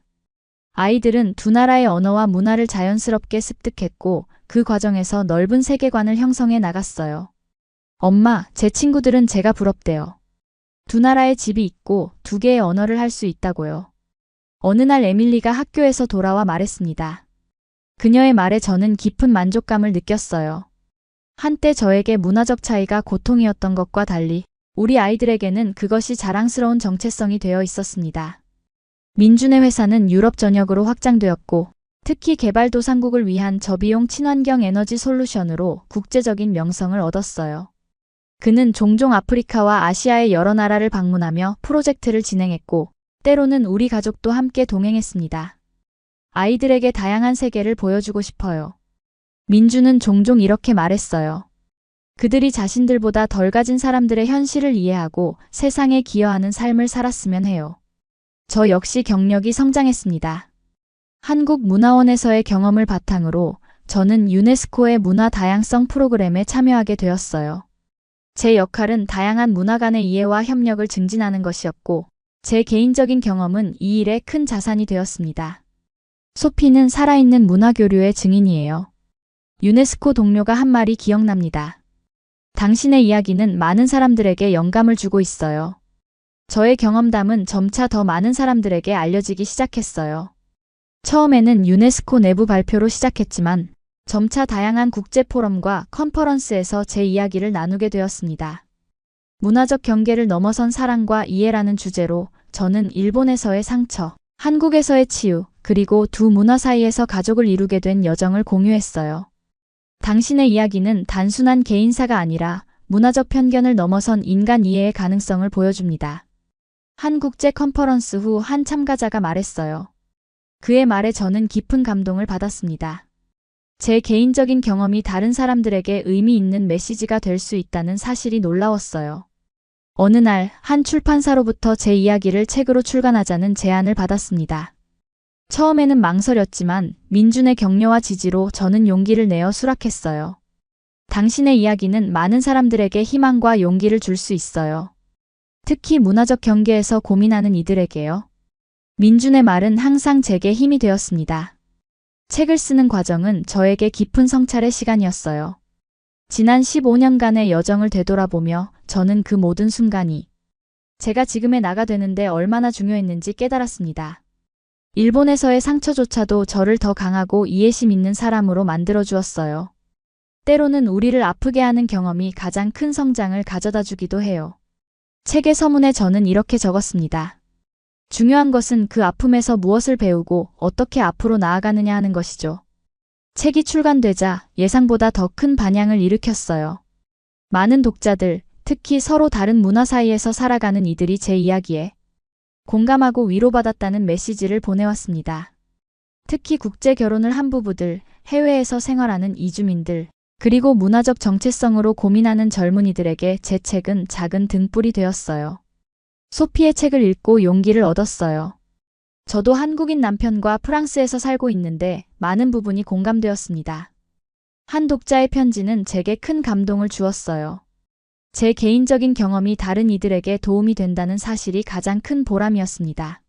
아이들은 두 나라의 언어와 문화를 자연스럽게 습득했고 그 과정에서 넓은 세계관을 형성해 나갔어요. 엄마, 제 친구들은 제가 부럽대요. 두 나라의 집이 있고 2개의 언어를 할 수 있다고요. 어느 날 에밀리가 학교에서 돌아와 말했습니다. 그녀의 말에 저는 깊은 만족감을 느꼈어요. 한때 저에게 문화적 차이가 고통이었던 것과 달리 우리 아이들에게는 그것이 자랑스러운 정체성이 되어 있었습니다. 민준의 회사는 유럽 전역으로 확장되었고 특히 개발도상국을 위한 저비용 친환경 에너지 솔루션으로 국제적인 명성을 얻었어요. 그는 종종 아프리카와 아시아의 여러 나라를 방문하며 프로젝트를 진행했고 때로는 우리 가족도 함께 동행했습니다. 아이들에게 다양한 세계를 보여주고 싶어요. 민주는 종종 이렇게 말했어요. 그들이 자신들보다 덜 가진 사람들의 현실을 이해하고 세상에 기여하는 삶을 살았으면 해요. 저 역시 경력이 성장했습니다. 한국문화원에서의 경험을 바탕으로 저는 유네스코의 문화 다양성 프로그램에 참여하게 되었어요. 제 역할은 다양한 문화 간의 이해와 협력을 증진하는 것이었고 제 개인적인 경험은 이 일의 큰 자산이 되었습니다. 소피는 살아있는 문화 교류의 증인이에요. 유네스코 동료가 한 말이 기억납니다. 당신의 이야기는 많은 사람들에게 영감을 주고 있어요. 저의 경험담은 점차 더 많은 사람들에게 알려지기 시작했어요. 처음에는 유네스코 내부 발표로 시작했지만 점차 다양한 국제 포럼과 컨퍼런스에서 제 이야기를 나누게 되었습니다. 문화적 경계를 넘어선 사랑과 이해라는 주제로 저는 일본에서의 상처, 한국에서의 치유, 그리고 두 문화 사이에서 가족을 이루게 된 여정을 공유했어요. 당신의 이야기는 단순한 개인사가 아니라 문화적 편견을 넘어선 인간 이해의 가능성을 보여줍니다. 한 국제 컨퍼런스 후 한 참가자가 말했어요. 그의 말에 저는 깊은 감동을 받았습니다. 제 개인적인 경험이 다른 사람들에게 의미 있는 메시지가 될 수 있다는 사실이 놀라웠어요. 어느 날 한 출판사로부터 제 이야기를 책으로 출간하자는 제안을 받았습니다. 처음에는 망설였지만 민준의 격려와 지지로 저는 용기를 내어 수락했어요. 당신의 이야기는 많은 사람들에게 희망과 용기를 줄 수 있어요. 특히 문화적 경계에서 고민하는 이들에게요. 민준의 말은 항상 제게 힘이 되었습니다. 책을 쓰는 과정은 저에게 깊은 성찰의 시간이었어요. 지난 15년간의 여정을 되돌아보며 저는 그 모든 순간이 제가 지금의 나가 되는데 얼마나 중요했는지 깨달았습니다. 일본에서의 상처조차도 저를 더 강하고 이해심 있는 사람으로 만들어 주었어요. 때로는 우리를 아프게 하는 경험이 가장 큰 성장을 가져다 주기도 해요. 책의 서문에 저는 이렇게 적었습니다. 중요한 것은 그 아픔에서 무엇을 배우고 어떻게 앞으로 나아가느냐 하는 것이죠. 책이 출간되자 예상보다 더 큰 반향을 일으켰어요. 많은 독자들, 특히 서로 다른 문화 사이에서 살아가는 이들이 제 이야기에 공감하고 위로받았다는 메시지를 보내왔습니다. 특히 국제 결혼을 한 부부들, 해외에서 생활하는 이주민들, 그리고 문화적 정체성으로 고민하는 젊은이들에게 제 책은 작은 등불이 되었어요. 소피의 책을 읽고 용기를 얻었어요. 저도 한국인 남편과 프랑스에서 살고 있는데 많은 부분이 공감되었습니다. 한 독자의 편지는 제게 큰 감동을 주었어요. 제 개인적인 경험이 다른 이들에게 도움이 된다는 사실이 가장 큰 보람이었습니다.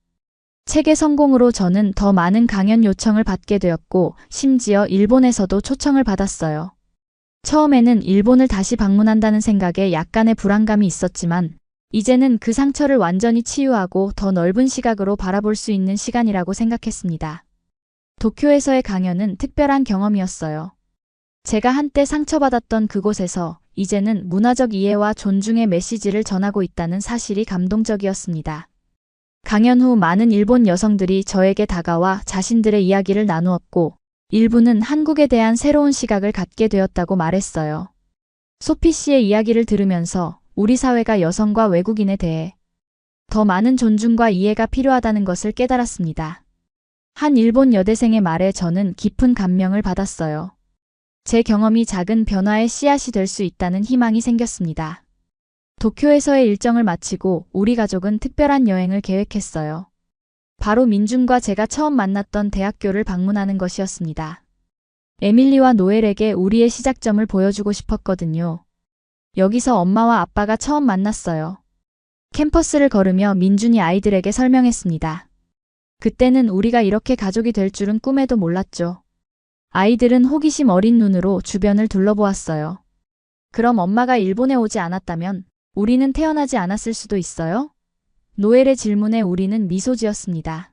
책의 성공으로 저는 더 많은 강연 요청을 받게 되었고 심지어 일본에서도 초청을 받았어요. 처음에는 일본을 다시 방문한다는 생각에 약간의 불안감이 있었지만 이제는 그 상처를 완전히 치유하고 더 넓은 시각으로 바라볼 수 있는 시간이라고 생각했습니다. 도쿄에서의 강연은 특별한 경험이었어요. 제가 한때 상처받았던 그곳에서 이제는 문화적 이해와 존중의 메시지를 전하고 있다는 사실이 감동적이었습니다. 강연 후 많은 일본 여성들이 저에게 다가와 자신들의 이야기를 나누었고 일부는 한국에 대한 새로운 시각을 갖게 되었다고 말했어요. 소피 씨의 이야기를 들으면서 우리 사회가 여성과 외국인에 대해 더 많은 존중과 이해가 필요하다는 것을 깨달았습니다. 한 일본 여대생의 말에 저는 깊은 감명을 받았어요. 제 경험이 작은 변화의 씨앗이 될 수 있다는 희망이 생겼습니다. 도쿄에서의 일정을 마치고 우리 가족은 특별한 여행을 계획했어요. 바로 민준과 제가 처음 만났던 대학교를 방문하는 것이었습니다. 에밀리와 노엘에게 우리의 시작점을 보여주고 싶었거든요. 여기서 엄마와 아빠가 처음 만났어요. 캠퍼스를 걸으며 민준이 아이들에게 설명했습니다. 그때는 우리가 이렇게 가족이 될 줄은 꿈에도 몰랐죠. 아이들은 호기심 어린 눈으로 주변을 둘러보았어요. 그럼 엄마가 일본에 오지 않았다면 우리는 태어나지 않았을 수도 있어요? 노엘의 질문에 우리는 미소 지었습니다.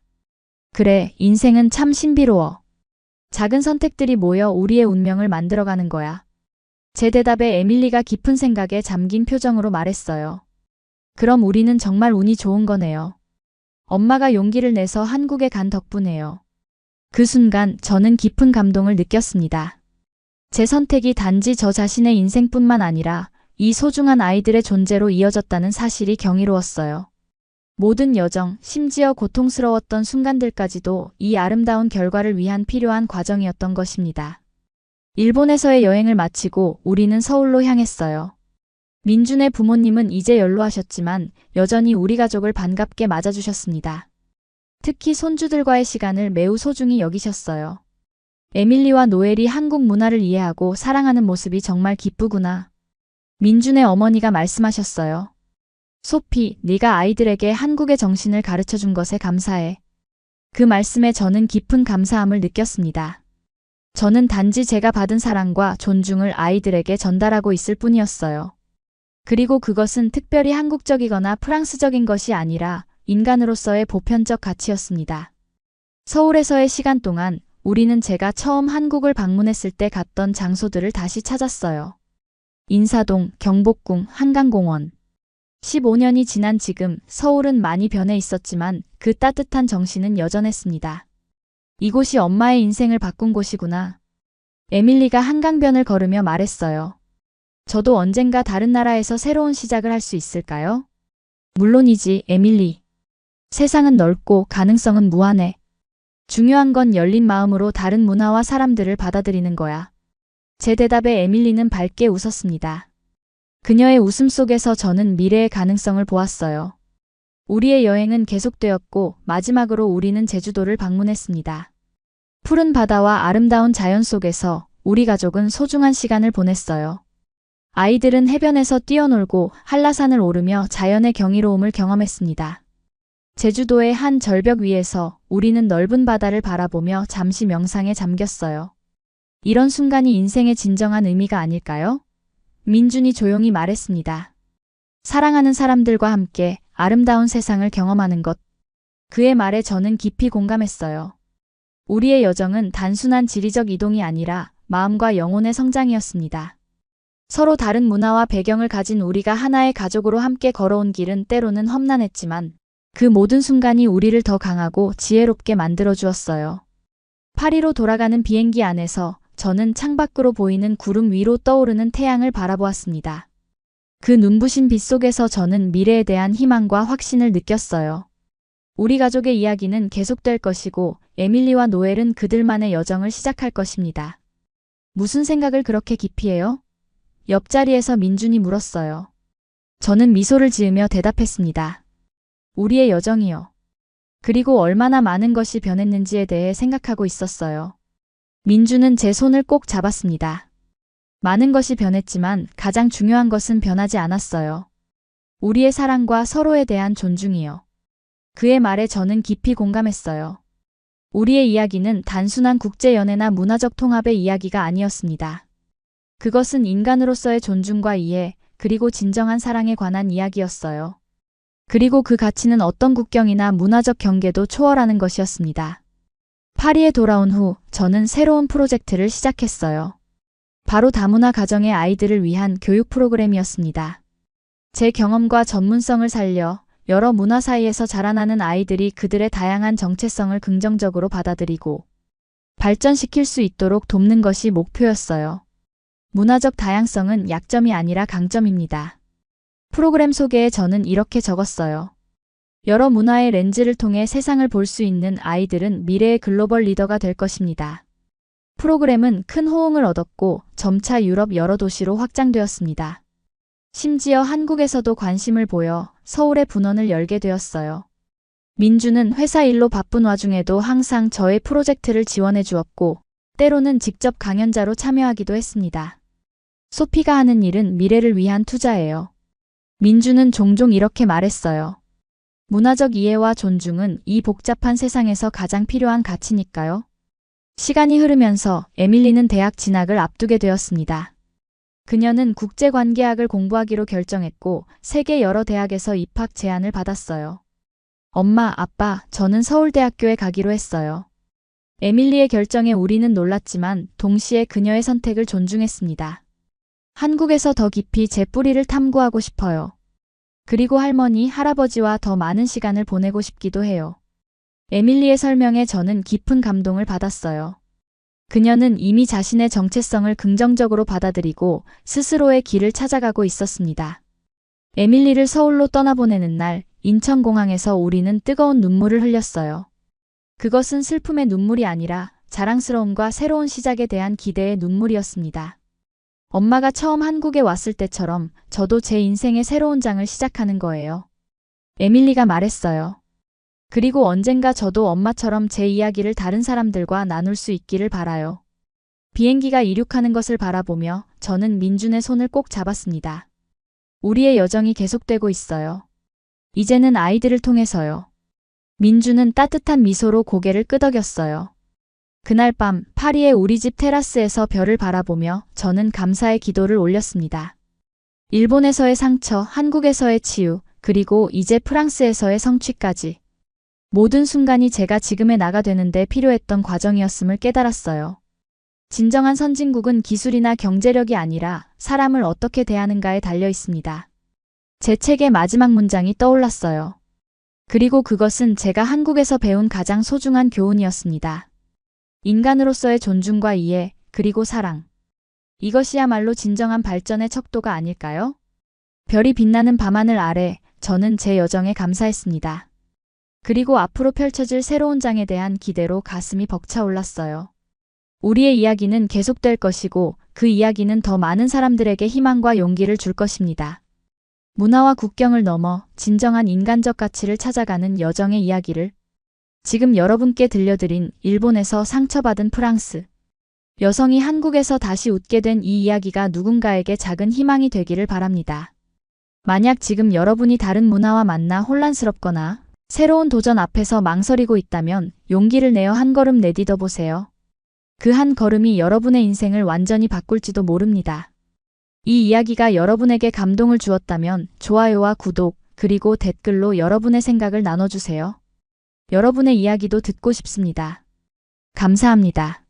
그래, 인생은 참 신비로워. 작은 선택들이 모여 우리의 운명을 만들어가는 거야. 제 대답에 에밀리가 깊은 생각에 잠긴 표정으로 말했어요. 그럼 우리는 정말 운이 좋은 거네요. 엄마가 용기를 내서 한국에 간 덕분에요. 그 순간 저는 깊은 감동을 느꼈습니다. 제 선택이 단지 저 자신의 인생뿐만 아니라 이 소중한 아이들의 존재로 이어졌다는 사실이 경이로웠어요. 모든 여정, 심지어 고통스러웠던 순간들까지도 이 아름다운 결과를 위한 필요한 과정이었던 것입니다. 일본에서의 여행을 마치고 우리는 서울로 향했어요. 민준의 부모님은 이제 연로하셨지만 여전히 우리 가족을 반갑게 맞아주셨습니다. 특히 손주들과의 시간을 매우 소중히 여기셨어요. 에밀리와 노엘이 한국 문화를 이해하고 사랑하는 모습이 정말 기쁘구나. 민준의 어머니가 말씀하셨어요. 소피, 네가 아이들에게 한국의 정신을 가르쳐준 것에 감사해. 그 말씀에 저는 깊은 감사함을 느꼈습니다. 저는 단지 제가 받은 사랑과 존중을 아이들에게 전달하고 있을 뿐이었어요. 그리고 그것은 특별히 한국적이거나 프랑스적인 것이 아니라 인간으로서의 보편적 가치였습니다. 서울에서의 시간 동안 우리는 제가 처음 한국을 방문했을 때 갔던 장소들을 다시 찾았어요. 인사동, 경복궁, 한강공원. 15년이 지난 지금 서울은 많이 변해 있었지만 그 따뜻한 정신은 여전했습니다. 이곳이 엄마의 인생을 바꾼 곳이구나. 에밀리가 한강변을 걸으며 말했어요. 저도 언젠가 다른 나라에서 새로운 시작을 할 수 있을까요? 물론이지, 에밀리. 세상은 넓고 가능성은 무한해. 중요한 건 열린 마음으로 다른 문화와 사람들을 받아들이는 거야. 제 대답에 에밀리는 밝게 웃었습니다. 그녀의 웃음 속에서 저는 미래의 가능성을 보았어요. 우리의 여행은 계속되었고 마지막으로 우리는 제주도를 방문했습니다. 푸른 바다와 아름다운 자연 속에서 우리 가족은 소중한 시간을 보냈어요. 아이들은 해변에서 뛰어놀고 한라산을 오르며 자연의 경이로움을 경험했습니다. 제주도의 한 절벽 위에서 우리는 넓은 바다를 바라보며 잠시 명상에 잠겼어요. 이런 순간이 인생의 진정한 의미가 아닐까요? 민준이 조용히 말했습니다. 사랑하는 사람들과 함께 아름다운 세상을 경험하는 것. 그의 말에 저는 깊이 공감했어요. 우리의 여정은 단순한 지리적 이동이 아니라 마음과 영혼의 성장이었습니다. 서로 다른 문화와 배경을 가진 우리가 하나의 가족으로 함께 걸어온 길은 때로는 험난했지만 그 모든 순간이 우리를 더 강하고 지혜롭게 만들어 주었어요. 파리로 돌아가는 비행기 안에서 저는 창밖으로 보이는 구름 위로 떠오르는 태양을 바라보았습니다. 그 눈부신 빛 속에서 저는 미래에 대한 희망과 확신을 느꼈어요. 우리 가족의 이야기는 계속될 것이고 에밀리와 노엘은 그들만의 여정을 시작할 것입니다. 무슨 생각을 그렇게 깊이 해요? 옆자리에서 민준이 물었어요. 저는 미소를 지으며 대답했습니다. 우리의 여정이요. 그리고 얼마나 많은 것이 변했는지에 대해 생각하고 있었어요. 민준은 제 손을 꼭 잡았습니다. 많은 것이 변했지만 가장 중요한 것은 변하지 않았어요. 우리의 사랑과 서로에 대한 존중이요. 그의 말에 저는 깊이 공감했어요. 우리의 이야기는 단순한 국제연애나 문화적 통합의 이야기가 아니었습니다. 그것은 인간으로서의 존중과 이해, 그리고 진정한 사랑에 관한 이야기였어요. 그리고 그 가치는 어떤 국경이나 문화적 경계도 초월하는 것이었습니다. 파리에 돌아온 후 저는 새로운 프로젝트를 시작했어요. 바로 다문화 가정의 아이들을 위한 교육 프로그램이었습니다. 제 경험과 전문성을 살려 여러 문화 사이에서 자라나는 아이들이 그들의 다양한 정체성을 긍정적으로 받아들이고 발전시킬 수 있도록 돕는 것이 목표였어요. 문화적 다양성은 약점이 아니라 강점입니다. 프로그램 소개에 저는 이렇게 적었어요. 여러 문화의 렌즈를 통해 세상을 볼 수 있는 아이들은 미래의 글로벌 리더가 될 것입니다. 프로그램은 큰 호응을 얻었고 점차 유럽 여러 도시로 확장되었습니다. 심지어 한국에서도 관심을 보여 서울의 분원을 열게 되었어요. 민주는 회사 일로 바쁜 와중에도 항상 저의 프로젝트를 지원해 주었고 때로는 직접 강연자로 참여하기도 했습니다. 소피가 하는 일은 미래를 위한 투자예요. 민주는 종종 이렇게 말했어요. 문화적 이해와 존중은 이 복잡한 세상에서 가장 필요한 가치니까요. 시간이 흐르면서 에밀리는 대학 진학을 앞두게 되었습니다. 그녀는 국제관계학을 공부하기로 결정했고 세계 여러 대학에서 입학 제안을 받았어요. 엄마, 아빠, 저는 서울대학교에 가기로 했어요. 에밀리의 결정에 우리는 놀랐지만 동시에 그녀의 선택을 존중했습니다. 한국에서 더 깊이 제 뿌리를 탐구하고 싶어요. 그리고 할머니, 할아버지와 더 많은 시간을 보내고 싶기도 해요. 에밀리의 설명에 저는 깊은 감동을 받았어요. 그녀는 이미 자신의 정체성을 긍정적으로 받아들이고 스스로의 길을 찾아가고 있었습니다. 에밀리를 서울로 떠나보내는 날, 인천공항에서 우리는 뜨거운 눈물을 흘렸어요. 그것은 슬픔의 눈물이 아니라 자랑스러움과 새로운 시작에 대한 기대의 눈물이었습니다. 엄마가 처음 한국에 왔을 때처럼 저도 제 인생의 새로운 장을 시작하는 거예요. 에밀리가 말했어요. 그리고 언젠가 저도 엄마처럼 제 이야기를 다른 사람들과 나눌 수 있기를 바라요. 비행기가 이륙하는 것을 바라보며 저는 민준의 손을 꼭 잡았습니다. 우리의 여정이 계속되고 있어요. 이제는 아이들을 통해서요. 민준은 따뜻한 미소로 고개를 끄덕였어요. 그날 밤 파리의 우리 집 테라스에서 별을 바라보며 저는 감사의 기도를 올렸습니다. 일본에서의 상처, 한국에서의 치유, 그리고 이제 프랑스에서의 성취까지. 모든 순간이 제가 지금의 나가 되는데 필요했던 과정이었음을 깨달았어요. 진정한 선진국은 기술이나 경제력이 아니라 사람을 어떻게 대하는가에 달려 있습니다. 제 책의 마지막 문장이 떠올랐어요. 그리고 그것은 제가 한국에서 배운 가장 소중한 교훈이었습니다. 인간으로서의 존중과 이해, 그리고 사랑. 이것이야말로 진정한 발전의 척도가 아닐까요? 별이 빛나는 밤하늘 아래 저는 제 여정에 감사했습니다. 그리고 앞으로 펼쳐질 새로운 장에 대한 기대로 가슴이 벅차올랐어요. 우리의 이야기는 계속될 것이고 그 이야기는 더 많은 사람들에게 희망과 용기를 줄 것입니다. 문화와 국경을 넘어 진정한 인간적 가치를 찾아가는 여정의 이야기를 지금 여러분께 들려드린 일본에서 상처받은 프랑스 여성이 한국에서 다시 웃게 된 이 이야기가 누군가에게 작은 희망이 되기를 바랍니다. 만약 지금 여러분이 다른 문화와 만나 혼란스럽거나 새로운 도전 앞에서 망설이고 있다면 용기를 내어 한 걸음 내딛어 보세요. 그 한 걸음이 여러분의 인생을 완전히 바꿀지도 모릅니다. 이 이야기가 여러분에게 감동을 주었다면 좋아요와 구독, 그리고 댓글로 여러분의 생각을 나눠주세요. 여러분의 이야기도 듣고 싶습니다. 감사합니다.